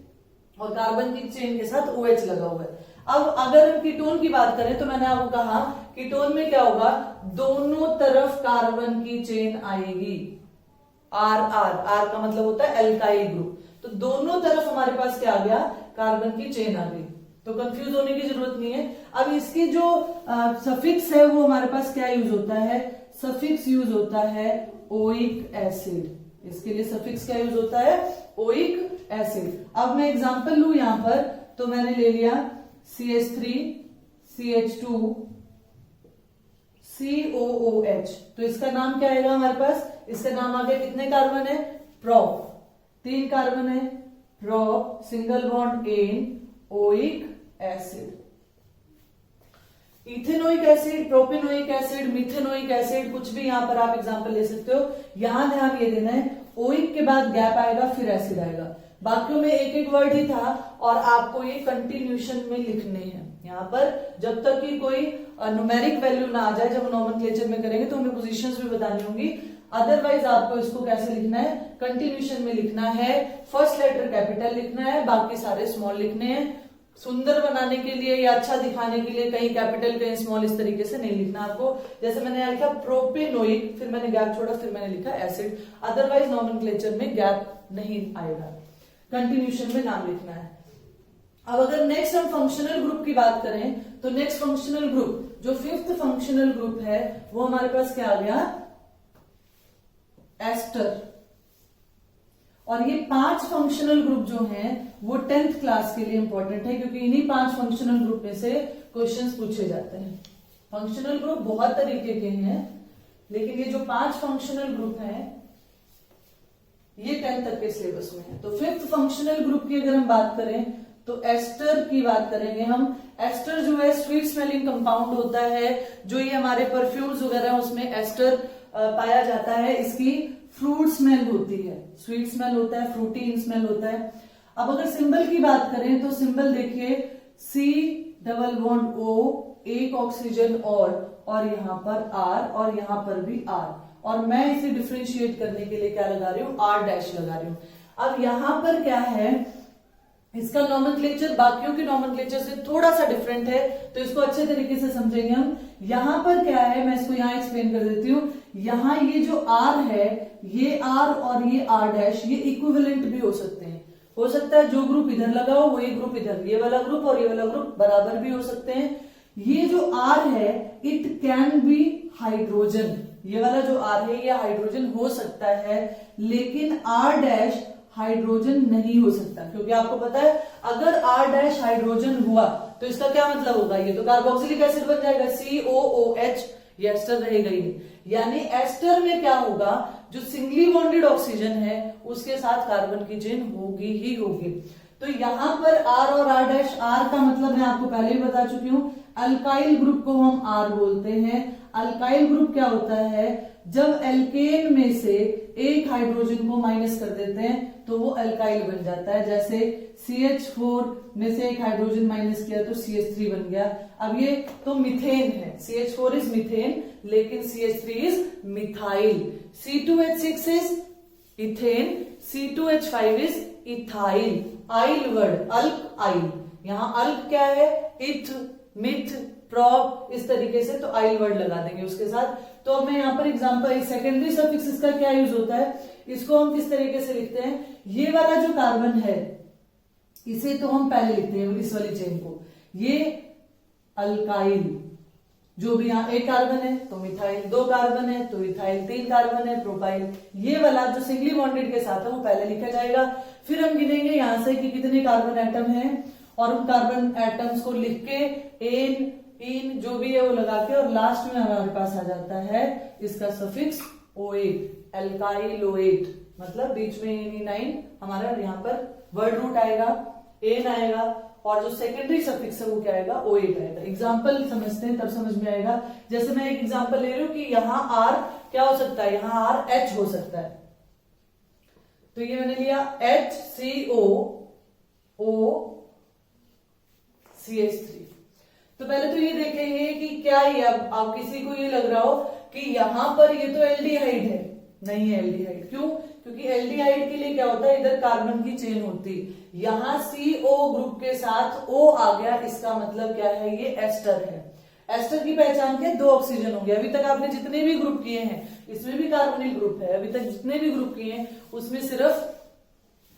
और कार्बन की चेन के साथ OH लगा हुआ है। अब अगर हम कीटोन की बात करें तो मैंने आपको कहा कीटोन में क्या होगा, दोनों तरफ कार्बन की चेन आएगी। आर आर आर का मतलब होता है एल्काइल ग्रुप, तो दोनों तरफ हमारे पास क्या आ गया, कार्बन की चेन आ गई, तो कंफ्यूज होने की जरूरत नहीं है। अब इसकी जो सफिक्स है वो हमारे पास क्या यूज होता है, सफिक्स यूज होता है ओइक एसिड। इसके लिए सफिक्स क्या यूज होता है, ओइक एसिड। अब मैं एग्जांपल लू यहां पर, तो मैंने ले लिया CH3 CH2 COOH, तो इसका नाम क्या आएगा हमारे पास, इसका नाम आ गया, कितने कार्बन है, प्रोप, 3 कार्बन है, prop single bond an oic acid. Ethanoic acid, propanoic acid, methanoic acid, कुछ भी यहां पर आप एग्जांपल ले सकते हो। यहां ध्यान ये देना है, ओइक के बाद गैप आएगा फिर एसिड आएगा, बाकियों में एक एक वर्ड ही था और आपको ये कंटिन्यूशन में लिखने हैं। यहाँ पर जब तक कि कोई न्यूमेरिक वैल्यू ना आ जाए, जब नॉमेनक्लेचर में करेंगे तो हमें पोजीशंस भी बतानी होंगी, अदरवाइज आपको इसको कैसे लिखना है, कंटिन्यूशन में लिखना है। फर्स्ट लेटर कैपिटल लिखना है, बाकी सारे स्मॉल लिखने हैं। सुंदर बनाने के लिए या अच्छा दिखाने के लिए कहीं कैपिटल कहीं स्मॉल इस तरीके से नहीं लिखना आपको। जैसे मैंने यहाँ लिखा प्रोपेनोइक, फिर मैंने गैप छोड़ा, फिर मैंने लिखा एसिड, अदरवाइज नॉमेनक्लेचर में गैप नहीं आएगा, कंटिन्यूशन में नाम लिखना है। अब अगर नेक्स्ट हम फंक्शनल ग्रुप की बात करें, तो नेक्स्ट फंक्शनल ग्रुप जो 5th फंक्शनल ग्रुप है वो हमारे पास क्या आ गया, एस्टर। और ये 5 फंक्शनल ग्रुप जो हैं वो 10th क्लास के लिए इंपॉर्टेंट है, क्योंकि इन्हीं 5 फंक्शनल ग्रुप में से क्वेश्चंस पूछे जाते हैं। फंक्शनल ग्रुप बहुत तरीके के हैं, लेकिन ये जो 5 फंक्शनल ग्रुप हैं ये 10th तक के सिलेबस में है। तो 5th फंक्शनल ग्रुप की अगर हम बात करें तो एस्टर की बात करेंगे हम। एस्टर जो है स्वीट स्मेलिंग कंपाउंड होता है, जो ये हमारे परफ्यूम्स वगैरह उसमें एस्टर पाया जाता है। इसकी फ्रूट स्मेल होती है, स्वीट स्मेल होता है, फ्रूटी स्मेल होता है। अब अगर सिंबल की बात करें तो सिंबल देखिए C+O, एक ऑक्सीजन और यहां पर R और यहां पर भी R, और मैं इसे डिफ्रेंशिएट करने के लिए क्या लगा रही हूं, R' लगा रही हूं। अब यहां पर क्या है, इसका नॉमेनक्लेचर बाकियों के नॉमेनक्लेचर से थोड़ा सा डिफरेंट है, तो इसको अच्छे तरीके से समझेंगे हम। यहां पर क्या है, मैं इसको यहां एक्सप्लेन कर देती हूं। यहां ये जो R है, ये R और ये R' ये इक्विवेलेंट भी हो सकते हैं। हो सकता है जो ग्रुप इधर लगा हो वो ये ग्रुप इधर, ये वाला ग्रुप और ये वाला ग्रुप बराबर भी हो सकते हैं। ये जो R है इट कैन बी हाइड्रोजन, ये वाला जो R है ये हाइड्रोजन हो सकता है, लेकिन R' हाइड्रोजन नहीं हो सकता, क्योंकि आपको पता है अगर R' हाइड्रोजन हुआ तो इसका क्या मतलब होगा, ये तो कार्बोक्सिलिक एसिड बन जाएगा COOH, ये एस्टर रहेगा ही नहीं। यानी एस्टर में क्या होगा, जो सिंगली बॉन्डेड ऑक्सीजन है उसके साथ कार्बन की चेन होगी ही होगी। तो यहां पर R और R' R का मतलब मैं आपको पहले ही बता चुकी हूं, अल्काइल ग्रुप को हम R बोलते हैं। अल्काइल ग्रुप क्या होता है, जब एल्केन में से एक हाइड्रोजन को माइनस कर देते हैं तो वो अल्काइल बन जाता है। जैसे CH4 में से एक हाइड्रोजन माइनस किया तो CH3 बन गया। अब ये तो मीथेन है, CH4 इज मीथेन, लेकिन CH3 is methyl. C2H6 is ethane, C2H5 is ethyl. Oil word, अल्क आइल, यहाँ अल्क क्या है, इथ, मिथ, प्रॉप, इस तरीके से, तो आइल वर्ड लगा देंगे उसके साथ। तो अब मैं यहाँ पर एग्जांपल, सेकेंडरी सफिक्स इसका क्या यूज होता है, इसको हम किस तरीके से लिखते हैं, ये वाला जो कार्बन है इसे तो हम पहले लिखते हैं, इस वाली चेन को, ये अल्काइल, जो भी यहाँ एक कार्बन है तो मिथाइल, 2 कार्बन है तो इथाइल, 3 कार्बन है प्रोपाइल। ये वाला जो सिंगली बॉन्डेड के साथ है वो पहले लिखा जाएगा, फिर हम गिनेंगे यहां से कि कितने कार्बन एटम है, और उन कार्बन एटम्स को लिख के एन, इन जो भी है वो लगा के, और लास्ट में हमारे पास आ जाता है इसका सफिक्स ओएट, एल्काइलोएट, मतलब बीच में Ni9 हमारा यहाँ पर वर्ड रूट आएगा, एन आएगा, और जो सेकेंडरी सफिक्स है वो क्या आएगा, ओएट आएगा। एग्जाम्पल समझते हैं तब समझ में आएगा। जैसे मैं एक एग्जाम्पल ले रही हूं कि यहाँ R क्या हो सकता है, यहाँ R H हो सकता है, तो ये मैंने लिया HCO CH3। तो पहले तो ये देखेंगे कि क्या ये, अब आप किसी को ये लग रहा हो कि यहां पर ये तो एल्डिहाइड है, नहीं है एल्डिहाइड। क्यों, क्योंकि एल्डिहाइड के लिए क्या होता है, इधर कार्बन की चेन होती, यहाँ CO ग्रुप के साथ O आ गया, इसका मतलब क्या है, ये एस्टर है। एस्टर की पहचान क्या है? 2 ऑक्सीजन होंगे। अभी तक आपने जितने भी ग्रुप किए हैं, इसमें भी कार्बोनिल ग्रुप है, अभी तक जितने भी ग्रुप किए हैं उसमें सिर्फ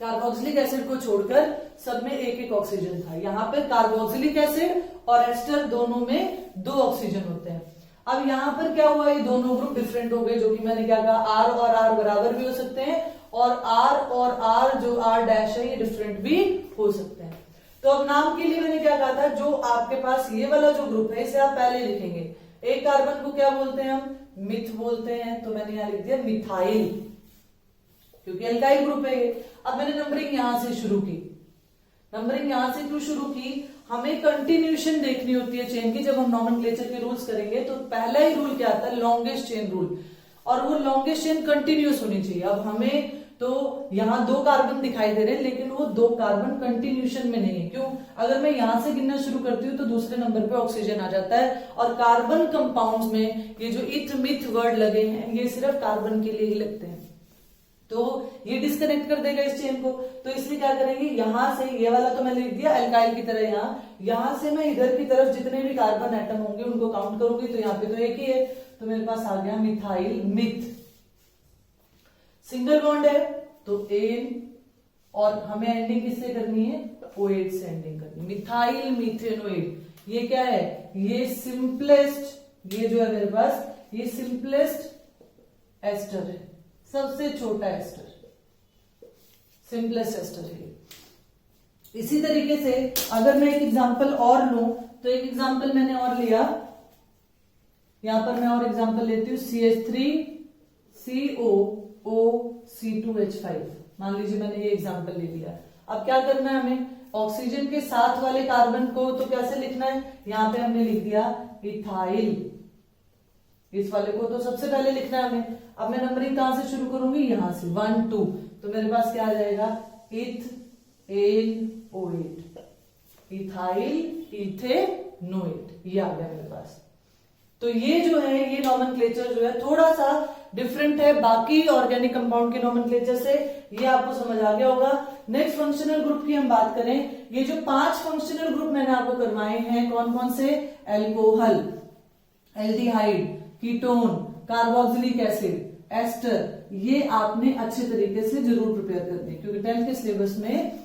कार्बोक्सिलिक एसिड को छोड़कर सब में एक एक ऑक्सीजन था। यहाँ पर कार्बोक्सिलिक एसिड और एस्टर दोनों में 2 ऑक्सीजन होते हैं। अब यहाँ पर क्या हुआ, ये दोनों ग्रुप डिफरेंट हो गए, जो कि मैंने क्या कहा, आर और आर बराबर भी हो सकते हैं और आर जो आर डैश है ये डिफरेंट भी हो सकते हैं। तो अब नाम के लिए मैंने क्या कहा था, जो आपके पास ये वाला जो ग्रुप है इसे आप पहले लिखेंगे। एक कार्बन को क्या बोलते हैं हम? मिथ बोलते हैं। तो मैंने यहां लिख दिया मिथाइल, क्योंकि एल्काइल ग्रुप है ये। अब मैंने नंबरिंग यहां से शुरू की। नंबरिंग यहां से क्यों शुरू की? हमें कंटिन्यूएशन देखनी होती है चेन की। जब हम नॉमेनक्लेचर के रूल्स करेंगे तो पहला ही रूल क्या आता है? Longest chain rule. और वो लॉन्गेस्ट चेन कंटिन्यूअस होनी चाहिए। अब हमें तो यहाँ 2 कार्बन दिखाई दे रहे हैं, लेकिन वो 2 कार्बन कंटिन्यूएशन में नहीं है। क्यों? अगर मैं यहां से गिनना शुरू करती हूँ तो दूसरे नंबर पे ऑक्सीजन आ जाता है। और कार्बन कंपाउंड्स में ये जो इथ मिथ वर्ड लगे हैं ये सिर्फ कार्बन के लिए ही लगते हैं, तो ये डिस्कनेक्ट कर देगा इस चेन को। तो इसलिए क्या करेंगे, यहां से ये वाला तो मैंने लिख दिया एल्काइल की तरह, यहां से मैं इधर की तरफ जितने भी कार्बन एटम होंगे उनको काउंट करूंगी। तो यहाँ पे तो एक ही है, तो मेरे पास आ गया मिथाइल मिथ। सिंगल बॉन्ड है तो एन, और हमें एंडिंग किससे करनी है? ओएट से एंडिंग करनी है। मिथाइल मीथेनोएट, ये क्या है? ये सिंपलेस्ट, ये जो है मेरे पास ये सिंपलेस्ट एस्टर है, सबसे छोटा एस्टर, सिंपलेस्ट एस्टर है। इसी तरीके से अगर मैं एक एग्जांपल और लूं, तो एक एग्जांपल मैंने और लिया, यहां पर मैं और एग्जांपल लेती हूं, CH3COO-C2H5। मान लीजिए मैंने ये एग्जांपल ले लिया। अब क्या करना है हमें? ऑक्सीजन के साथ वाले कार्बन को तो कैसे लिखना है? यहां पे हमने लिख दिया इथाइल, इस वाले को तो सबसे पहले लिखना है हमें। अब मैं नंबरिंग कहां से शुरू करूंगी? यहां से 1 2, तो मेरे पास क्या आ जाएगा? इथेनोएट, इथाइल इथेनोएट, ये आ गया मेरे पास। तो ये जो है ये नॉमेनक्लेचर जो है थोड़ा सा डिफरेंट है बाकी ऑर्गेनिक कंपाउंड के नॉमेनक्लेचर से, ये आपको समझ आ गया होगा। नेक्स्ट फंक्शनल ग्रुप की हम बात करें, ये जो 5 फंक्शनल ग्रुप मैंने आपको करवाए हैं कौन कौन से? Alcohol, aldehyde, ketone, carboxylic acid, ester, ये आपने अच्छे तरीके से जरूर प्रिपेयर करनी है, क्योंकि 10th के सिलेबस में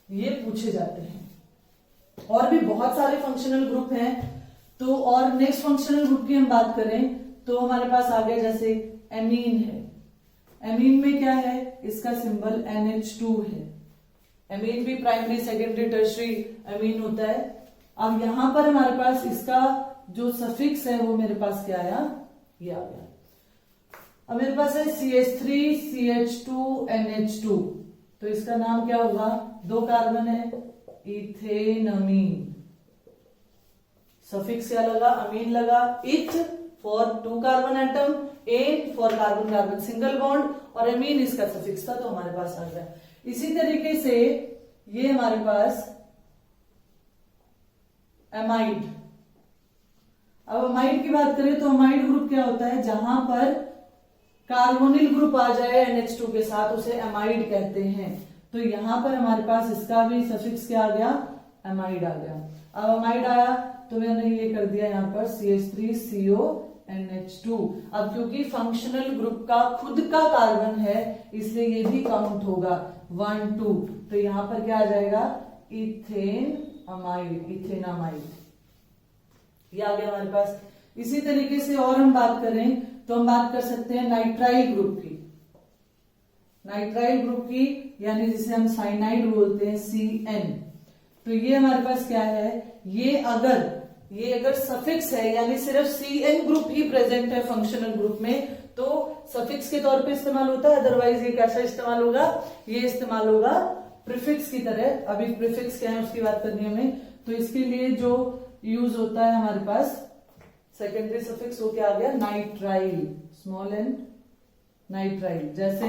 ये पूछे जाते हैं। और भी बहुत सारे फंक्शनल ग्रुप हैं। तो और नेक्स्ट फंक्शनल ग्रुप की हम बात करें तो हमारे पास आ गया जैसे एमीन है। एमीन में क्या है? इसका सिंबल NH2 है। एमीन भी प्राइमरी सेकेंडरी टर्शरी एमीन होता है। अब यहां पर हमारे पास इसका जो सफिक्स है वो मेरे पास क्या आया? ये आ गया। अब मेरे पास है CH3CH2NH2, तो इसका नाम क्या होगा? 2 कार्बन है, इथेनमीन। सफिक्स क्या लगा? अमीन लगा। Eth for 2 carbon atom, an for carbon carbon single bond, और एमीन इसका सफिक्स था, तो हमारे पास आ गया। इसी तरीके से ये हमारे पास एमाइड। अब अमाइड की बात करें तो अमाइड ग्रुप क्या होता है? जहां पर कार्बोनिल ग्रुप आ जाए NH2 के साथ उसे एमाइड कहते हैं। तो यहां पर हमारे पास इसका भी सफिक्स क्या आ गया? एमाइड आ गया। अब अमाइड आया तो मैंने ये कर दिया यहां पर CH3CONH2। अब क्योंकि फंक्शनल ग्रुप का खुद का कार्बन है इसलिए ये भी काउंट होगा 1 2, तो यहां पर क्या आ जाएगा? इथेनमाइड, इथेनामाइड, ये आ गया हमारे पास। इसी तरीके से और हम बात करें तो हम बात कर सकते हैं नाइट्राइल ग्रुप की। नाइट्राइल ग्रुप की यानी जिसे हम साइनाइड बोलते हैं, CN। तो ये हमारे पास क्या है? ये अगर सफिक्स है यानी सिर्फ CN ग्रुप ही प्रेजेंट है फंक्शनल ग्रुप में तो सफिक्स के तौर पे इस्तेमाल होता है। अदरवाइज ये कैसा इस्तेमाल होगा? ये इस्तेमाल होगा प्रीफिक्स की तरह। अभी प्रीफिक्स क्या है उसकी बात करनी है हमें। तो इसके लिए जो यूज होता है हमारे पास सेकेंडरी सफिक्स वो क्या आ गया? Nitrile, small n, nitrile. जैसे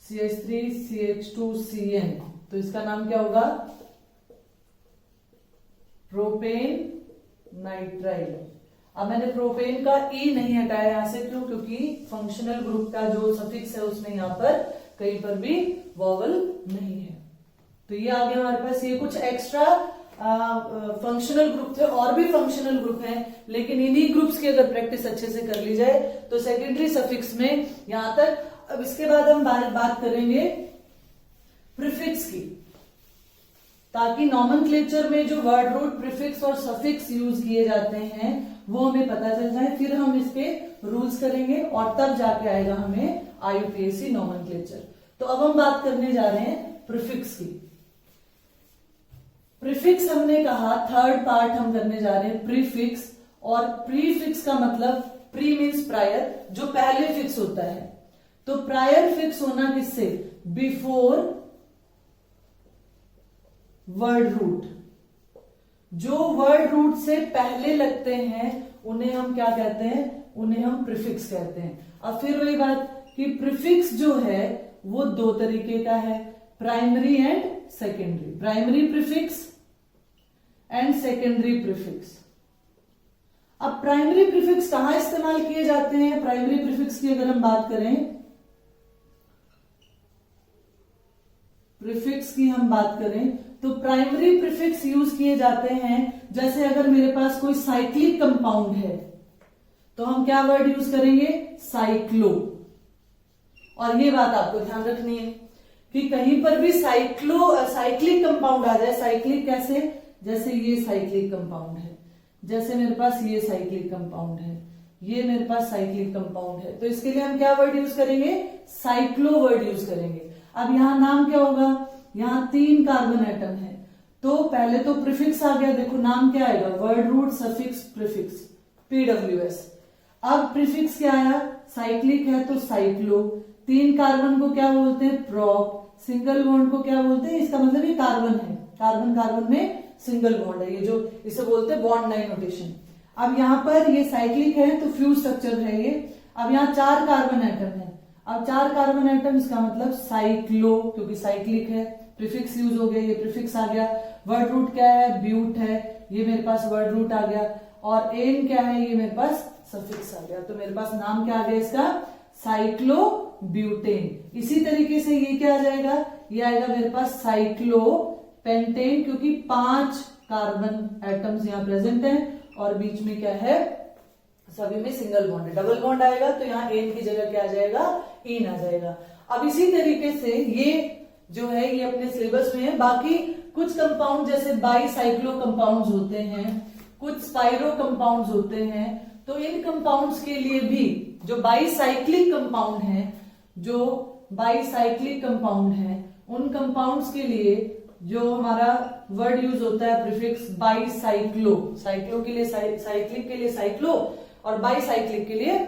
CH3CH2CN, तो इसका नाम क्या होगा? Propane nitrile. अब मैंने प्रोपेन का ई नहीं हटाया यहां से, क्यों? क्योंकि फंक्शनल ग्रुप का जो सफिक्स है उसमें यहां पर कहीं पर भी वॉवल नहीं है। तो ये आ गया हमारे पास। ये कुछ एक्स्ट्रा फंक्शनल ग्रुप थे, और भी फंक्शनल ग्रुप हैं, लेकिन इन्हीं ग्रुप्स की अगर प्रैक्टिस अच्छे से कर ली जाए तो सेकेंडरी सफिक्स में यहां तक। अब इसके बाद हम बात करेंगे प्रीफिक्स की, ताकि नॉमेनक्लेचर में जो वर्ड रूट, प्रीफिक्स और सफिक्स यूज किए जाते हैं वो हमें पता चल जाए, फिर हम इसके रूल्स करेंगे और तब जाके आएगा हमें IUPAC नॉमेनक्लेचर। तो अब हम बात करने जा रहे हैं प्रीफिक्स की। प्रीफिक्स हमने कहा थर्ड पार्ट हम करने जा रहे हैं प्रीफिक्स, और प्रीफिक्स का मतलब प्री मीन्स प्रायर, जो पहले फिक्स होता है। तो प्रायर फिक्स होना किससे? Before word root. जो वर्ड रूट से पहले लगते हैं उन्हें हम क्या कहते हैं? उन्हें हम प्रीफिक्स कहते हैं। अब फिर वही बात कि प्रीफिक्स जो है वो दो तरीके का है, primary and secondary. Primary prefix and secondary prefix. अब प्राइमरी प्रीफिक्स कहां इस्तेमाल किए जाते हैं? प्राइमरी प्रीफिक्स की अगर हम बात करें, प्रीफिक्स की हम बात करें तो प्राइमरी प्रीफिक्स यूज किए जाते हैं, जैसे अगर मेरे पास कोई साइक्लिक कंपाउंड है तो हम क्या वर्ड यूज करेंगे? साइक्लो। और ये बात आपको ध्यान रखनी है कि कहीं पर भी साइक्लिक कंपाउंड आ जाए। साइक्लिक कैसे? जैसे ये साइक्लिक कंपाउंड है, जैसे मेरे पास ये साइक्लिक कंपाउंड है, ये मेरे पास साइक्लिक कंपाउंड है, तो इसके लिए हम क्या वर्ड यूज करेंगे? साइक्लो वर्ड यूज करेंगे। अब यहां नाम क्या होगा? यहां 3 कार्बन एटम है, तो पहले तो प्रीफिक्स आ गया, देखो नाम क्या आएगा? Word root suffix prefix, PWS। अब प्रीफिक्स क्या आया? साइक्लिक है तो साइक्लो। 3 कार्बन को क्या बोलते हैं? प्रॉप। सिंगल बॉन्ड को क्या बोलते हैं? इसका मतलब ये कार्बन है, कार्बन कार्बन में सिंगल बॉन्ड है, ये जो इसे बोलते हैं बॉन्ड लाइन नोटेशन। अब यहाँ पर ये साइक्लिक है तो फ्यूज स्ट्रक्चर है ये। अब यहाँ 4 कार्बन एटम है, अब 4 कार्बन एटम, इसका मतलब साइक्लो, क्योंकि साइक्लिक है, प्रीफिक्स यूज हो गया, ये प्रीफिक्स आ गया। वर्ड रूट क्या है? ब्यूट है, ये मेरे पास वर्ड रूट आ गया। और एन क्या है? ये मेरे पास सफिक्स आ गया। तो मेरे पास नाम क्या आ गया इसका? Cyclo butane. इसी तरीके से ये क्या आ जाएगा? ये आएगा मेरे पास साइक्लो पेंटेन, क्योंकि 5 कार्बन एटम्स यहाँ प्रेजेंट हैं और बीच में क्या है? सभी में सिंगल बॉन्ड है। डबल बॉन्ड आएगा तो यहाँ एन की जगह क्या आ जाएगा? इन आ जाएगा। अब इसी तरीके से ये जो है ये अपने सिलेबस में है। बाकी कुछ कंपाउंड जैसे बाईसाइक्लो कंपाउंड्स होते हैं, कुछ स्पाइरो कंपाउंड्स होते हैं, तो इन कंपाउंड्स के लिए भी जो बाईसाइक्लिक कंपाउंड है, जो बाईसाइक्लिक कंपाउंड है, उन कंपाउंड्स के लिए जो हमारा वर्ड यूज होता है प्रीफिक्स बाईसाइक्लो। साइक्लो के लिए साइक्लिक के लिए साइक्लो और बाईसाइक्लिक के लिए।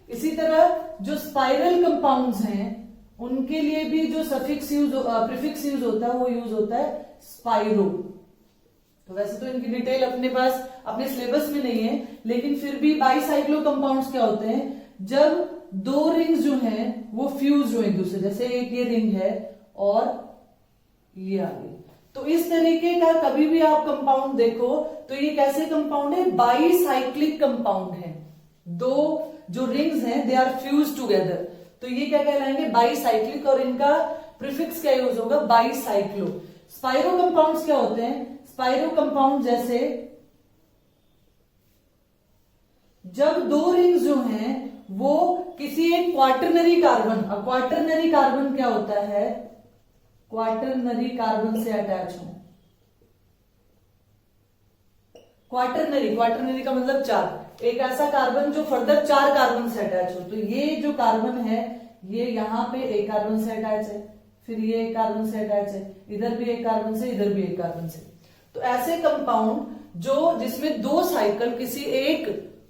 इसी तरह जो स्पाइरल कंपाउंड्स हैं उनके लिए भी जो सफिक्स प्रीफिक्स यूज होता है वो यूज होता है स्पाइरो। तो वैसे तो इनकी डिटेल अपने पास अपने सिलेबस में नहीं है, लेकिन फिर भी बाईसाइक्लो कंपाउंड्स क्या होते हैं? जब 2 रिंग्स जो हैं वो फ्यूज हो एक दूसरे, जैसे एक ये रिंग है और ये आगे, तो इस तरीके का कभी भी आप कंपाउंड देखो तो ये कैसे कंपाउंड है? बाईसाइक्लिक कंपाउंड है। 2 जो रिंग्स हैं दे आर फ्यूज टुगेदर, तो ये क्या कहलाएंगे? बाईसाइक्लिक, और इनका प्रीफिक्स क्या यूज होगा? बाईसाइक्लो। स्पाइरो कंपाउंड्स क्या होते हैं? स्पाइरो कंपाउंड जैसे जब 2 रिंग्स जो हैं वो किसी एक क्वार्टरनरी कार्बन, अब क्वार्टरनरी कार्बन क्या होता है? क्वार्टरनरी कार्बन से अटैच हो। क्वार्टरनरी का मतलब 4, एक ऐसा कार्बन जो फर्दर 4 कार्बन से अटैच हो। तो ये जो कार्बन है ये यहां पे एक कार्बन से अटैच है, फिर ये एक कार्बन से अटैच है, इधर भी एक कार्बन से, इधर भी एक कार्बन से। तो ऐसे कंपाउंड जो जिसमें 2 साइकिल किसी एक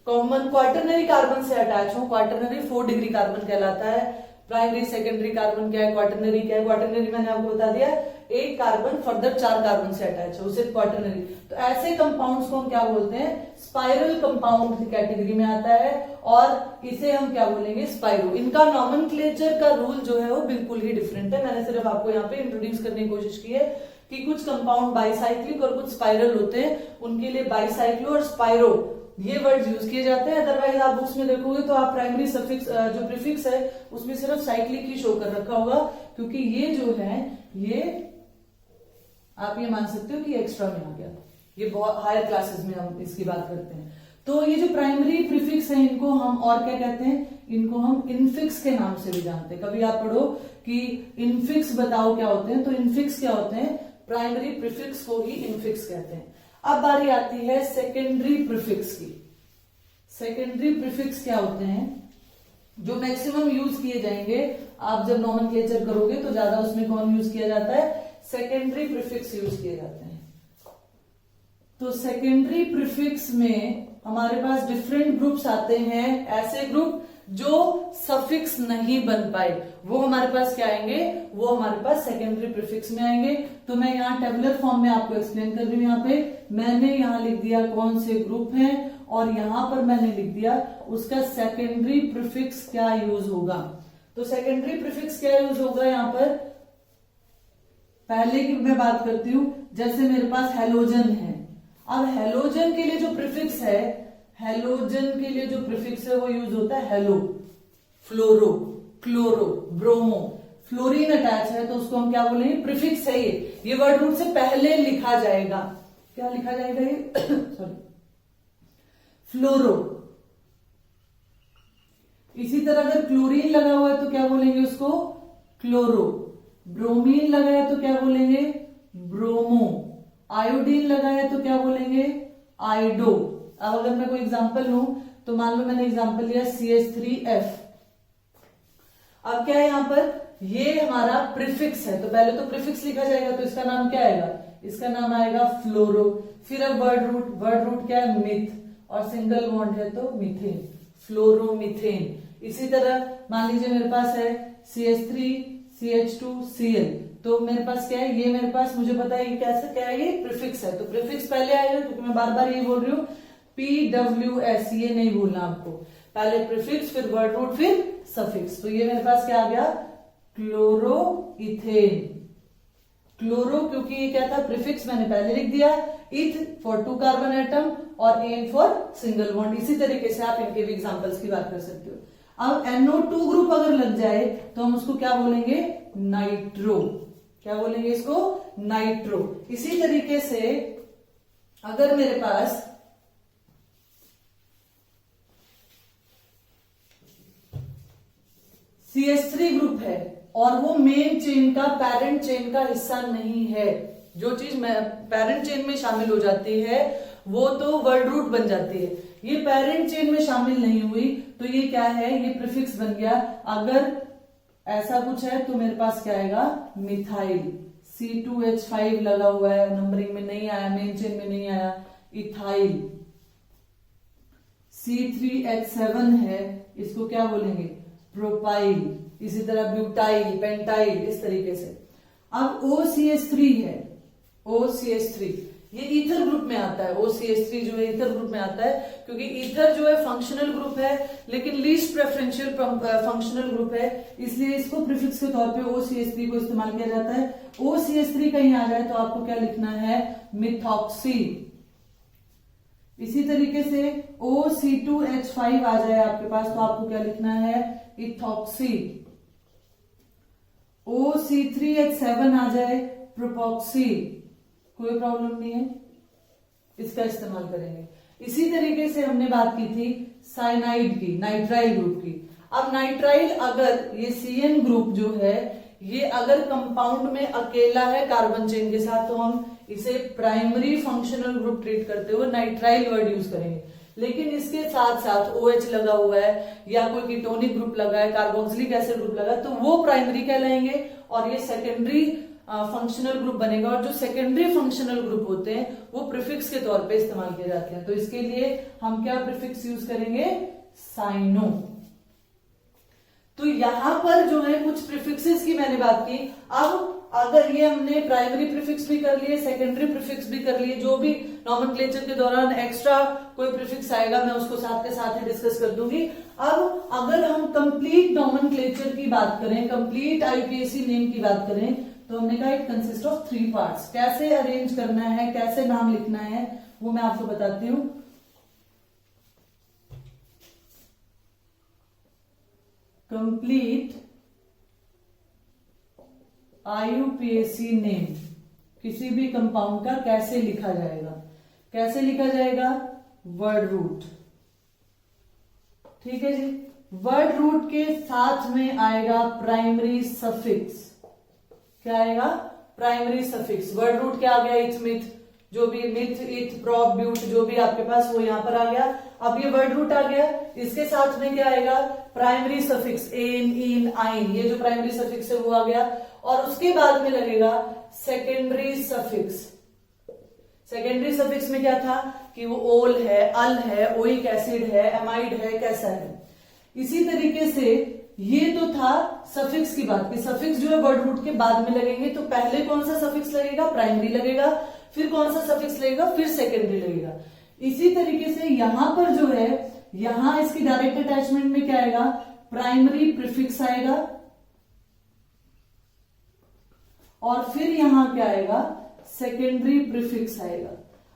कॉमन क्वार्टरनरी कार्बन से अटैच हो, क्वार्टरनरी 4 डिग्री कार्बन कहलाता है। प्राइमरी सेकेंडरी कार्बन क्या है? क्वार्टरनरी क्या है? क्वार्टरनरी मैंने आपको बता दिया, एक कार्बन फर्दर 4 कार्बन से अटैच है, उसे क्वार्टरनरी। तो ऐसे कंपाउंड्स को हम क्या बोलते हैं? स्पाइरल कंपाउंड की कैटेगरी में आता है, और इसे हम क्या बोलेंगे? स्पाइरो। इनका नॉमेनक्लेचर का रूल जो है वो बिल्कुल ही डिफरेंट है। मैंने सिर्फ आपको यहाँ पे इंट्रोड्यूस करने की कोशिश की है कि कुछ कंपाउंड बाईसाइक्लिक और कुछ स्पाइरल होते हैं, उनके लिए बाईसाइक्लो और स्पाइरो ये वर्ड यूज किए जाते हैं। अदरवाइज आप बुक्स में देखोगे तो आप प्राइमरी सफिक्स जो प्रीफिक्स है उसमें सिर्फ साइक्लिक ही शो कर रखा होगा, क्योंकि ये जो है ये आप ये मान सकते हो कि एक्स्ट्रा में आ गया। ये बहुत हायर क्लासेस में हम इसकी बात करते हैं। तो ये जो प्राइमरी प्रीफिक्स है इनको हम और क्या कहते हैं, इनको हम इनफिक्स के नाम से भी जानते हैं। कभी आप पढ़ो कि इनफिक्स बताओ क्या होते हैं, तो इनफिक्स क्या होते हैं, प्राइमरी प्रीफिक्स को ही इनफिक्स कहते हैं। अब बारी आती है सेकेंडरी प्रीफिक्स की। सेकेंडरी प्रीफिक्स क्या होते हैं, जो मैक्सिमम यूज किए जाएंगे। आप जब नॉमेनक्लेचर करोगे तो ज्यादा उसमें कौन यूज किया जाता है, सेकेंडरी प्रीफिक्स यूज किए जाते हैं। तो सेकेंडरी प्रीफिक्स में हमारे पास डिफरेंट ग्रुप्स आते हैं, ऐसे ग्रुप जो सफिक्स नहीं बन पाए, वो हमारे पास क्या आएंगे, वो हमारे पास सेकेंडरी प्रीफिक्स में आएंगे। तो मैं यहाँ टेबुलर फॉर्म में आपको एक्सप्लेन कर रही हूँ। यहाँ पे मैंने यहाँ लिख दिया कौन से ग्रुप हैं, और यहां पर मैंने लिख दिया उसका सेकेंडरी प्रीफिक्स क्या यूज होगा। तो सेकेंडरी प्रीफिक्स क्या यूज होगा, यहां पर पहले की मैं बात करती हूं। जैसे मेरे पास हेलोजन है, अब हेलोजन के लिए जो प्रीफिक्स है, हेलोजन के लिए जो प्रीफिक्स है वो यूज होता है हेलो, फ्लोरो, क्लोरो, ब्रोमो। फ्लोरीन अटैच है तो उसको हम क्या बोलेंगे, प्रीफिक्स है ये वर्ड रूट से पहले लिखा जाएगा। क्या लिखा जाएगा ये सॉरी, फ्लोरो। इसी तरह अगर क्लोरीन लगा हुआ है तो क्या बोलेंगे उसको, क्लोरो। ब्रोमीन लगा है तो क्या बोलेंगे, ब्रोमो। आयोडीन लगा है तो क्या बोलेंगे, आयोडो। अब अगर मैं कोई एग्जांपल लूं तो मान लो मैंने एग्जांपल लिया CH3F। अब क्या है यहां पर, ये हमारा प्रीफिक्स है, तो पहले तो प्रीफिक्स लिखा जाएगा, तो इसका नाम क्या आएगा, इसका नाम आएगा फ्लोरो। फिर अब वर्ड रूट क्या है, मिथ, और सिंगल बॉन्ड है तो मीथेन, फ्लोरोमीथेन। इसी तरह मान लीजिए मेरे पास है CH3 CH2 Cl, तो मेरे पास क्या है, ये मेरे पास मुझे पता है ये कैसे क्या है, ये प्रीफिक्स है, तो प्रीफिक्स पहले आएगा, क्योंकि मैं बार बार ये बोल रही हूँ PWS, ये नहीं भूलना आपको, पहले प्रीफिक्स फिर वर्ड रूट फिर सफिक्स। तो ये मेरे पास क्या आ गया, क्लोरोइथेन। क्लोरो क्योंकि ये क्या था, प्रीफिक्स मैंने पहले लिख दिया, इथ फॉर 2 कार्बन एटम और एन फॉर सिंगल बॉन्ड। इसी तरीके से आप इनके भी एग्जांपल्स की बात कर सकते हो। अब NO2 ग्रुप अगर लग जाए तो हम उसको क्या बोलेंगे, नाइट्रो। क्या बोलेंगे इसको, नाइट्रो। इसी तरीके से अगर मेरे पास CH3 ग्रुप है और वो मेन चेन का, पेरेंट चेन का हिस्सा नहीं है, जो चीज पेरेंट चेन में शामिल हो जाती है वो तो वर्ड रूट बन जाती है, ये पेरेंट चेन में शामिल नहीं हुई तो ये क्या है, ये प्रीफिक्स बन गया। अगर ऐसा कुछ है तो मेरे पास क्या आएगा, मिथाइल। C2H5 लगा हुआ है, नंबरिंग में नहीं आया, मेन चेन में नहीं आया, इथाइल। C3H7 है, इसको क्या बोलेंगे, प्रोपाइल। इसी तरह ब्यूटाइल, पेंटाइल, इस तरीके से। अब OCH3 है, OCH3 ये ईथर ग्रुप में आता है। OCH3 जो है ईथर ग्रुप में आता है, क्योंकि ईथर जो है फंक्शनल ग्रुप है लेकिन लीस्ट प्रेफरेंशियल फंक्शनल ग्रुप है, इसलिए इसको प्रीफिक्स के तौर पे OCH3 को इस्तेमाल किया जाता है। OCH3 कहीं आ जाए तो आपको क्या लिखना है, मिथॉक्सी। इसी तरीके से OC2H5 आ जाए आपके पास तो आपको क्या लिखना है, इथॉक्सी। OC3H7 आ जाए, प्रोपॉक्सी। कोई प्रॉब्लम नहीं है, इसका इस्तेमाल करेंगे। इसी तरीके से हमने बात की थी साइनाइड की, नाइट्राइल ग्रुप की। अब नाइट्राइल अगर ये CN ग्रुप जो है ये अगर कंपाउंड में अकेला है कार्बन चेन के साथ तो हम इसे प्राइमरी फंक्शनल ग्रुप ट्रीट करते हुए नाइट्राइल वर्ड यूज करेंगे। लेकिन इसके साथ साथ OH लगा हुआ है या कोई कीटोनिक ग्रुप लगा है, कार्बोक्सिलिक एसिड ग्रुप लगा है, तो वो प्राइमरी कहलाएंगे और ये सेकेंडरी फंक्शनल ग्रुप बनेगा। और जो सेकेंडरी फंक्शनल ग्रुप होते हैं वो प्रीफिक्स के तौर पे इस्तेमाल किए जाते हैं। तो इसके लिए हम क्या प्रीफिक्स यूज करेंगे, साइनो। तो यहां पर जो है कुछ प्रीफिक्सेस की मैंने बात की। अब अगर ये हमने प्राइमरी प्रीफिक्स भी कर लिए, सेकेंडरी प्रीफिक्स भी कर लिए, जो भी नॉमेनक्लेचर के दौरान एक्स्ट्रा कोई प्रीफिक्स आएगा मैं उसको साथ के साथ ही डिस्कस कर दूंगी। अब अगर हम कंप्लीट नॉमेनक्लेचर की बात करें, कंप्लीट IUPAC नेम की बात करें, तो हमने कहा इट कंसिस्ट ऑफ 3 पार्ट्स। कैसे अरेंज करना है, कैसे नाम लिखना है, वो मैं आपको बताती हूं। कंप्लीट IUPAC नेम, किसी भी कंपाउंड का कैसे लिखा जाएगा। कैसे लिखा जाएगा? Word root. ठीक है जी। वर्ड रूट के साथ में आएगा प्राइमरी सफिक्स। क्या आएगा? Primary suffix. वर्ड रूट क्या आ गया? इथ, मिथ, जो भी मिथ, इथ, प्रॉप, ब्यूट जो भी आपके पास वो यहां पर आ गया। अब ये वर्ड रूट आ गया, इसके साथ में क्या आएगा? प्राइमरी सफिक्स, एन, इन, आइन, ये जो प्राइमरी सफिक्स है वो आ गया। और उसके बाद में लगेगा सेकेंडरी सफिक्स। सेकेंडरी सफिक्स में क्या था कि वो ओल है, अल है, ओइक एसिड है, एमाइड है, कैसा है। इसी तरीके से ये तो था सफिक्स की बात कि सफिक्स जो है वर्ड रूट के बाद में लगेंगे। तो पहले कौन सा सफिक्स लगेगा? प्राइमरी लगेगा। फिर कौन सा सफिक्स लगेगा? फिर सेकेंडरी लगेगा। इसी तरीके से यहां पर जो है, यहां इसकी डायरेक्ट अटैचमेंट में क्या आएगा? प्राइमरी प्रीफिक्स आएगा। और फिर यहां क्या आएगा? सेकेंडरी प्रीफिक्स आएगा।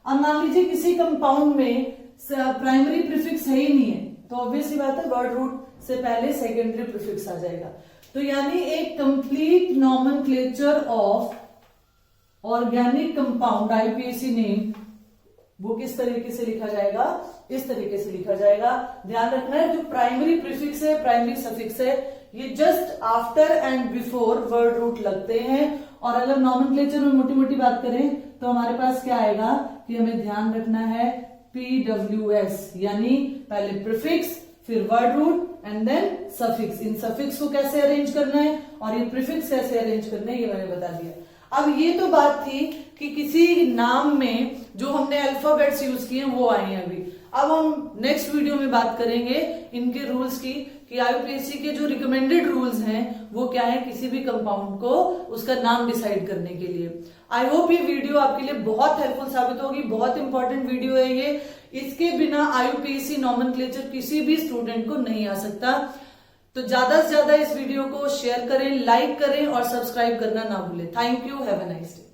अब मान लीजिए किसी कंपाउंड में प्राइमरी प्रीफिक्स है ही नहीं है, तो ऑब्वियसली बात है वर्ड रूट से पहले सेकेंडरी प्रीफिक्स आ जाएगा। तो यानी एक complete nomenclature of organic compound, IUPAC name, वो किस तरीके से लिखा जाएगा? इस तरीके से लिखा जाएगा। ध्यान रखना है जो प्राइमरी प्रीफिक्स है, प्राइमरी सफिक्स है, ये just after and before word root लगते हैं। और अगर नॉमेनक्लेचर में मोटी मोटी बात करें तो हमारे पास क्या आएगा कि हमें ध्यान रखना है PWS, यानी पहले प्रीफिक्स, फिर word root and then suffix. इन सफिक्स को कैसे अरेंज करना है और ये प्रीफिक्स कैसे अरेंज करना है ये मैंने बता दिया। अब ये तो बात थी कि किसी नाम में जो हमने अल्फाबेट्स यूज किए वो आए हैं अभी। अब हम नेक्स्ट वीडियो में बात करेंगे इनके रूल्स की, कि आईयूपीएससी के जो रिकमेंडेड रूल्स हैं वो क्या है किसी भी कंपाउंड को उसका नाम डिसाइड करने के लिए। आई होप ये वीडियो आपके लिए बहुत हेल्पफुल साबित होगी। बहुत इंपॉर्टेंट वीडियो है ये। इसके बिना आईयूपीएससी नॉमेनक्लेचर किसी भी स्टूडेंट को नहीं आ सकता। तो ज्यादा से ज्यादा इस वीडियो को शेयर करें, लाइक करें और सब्सक्राइब करना ना भूलें। Thank you. Have a nice day.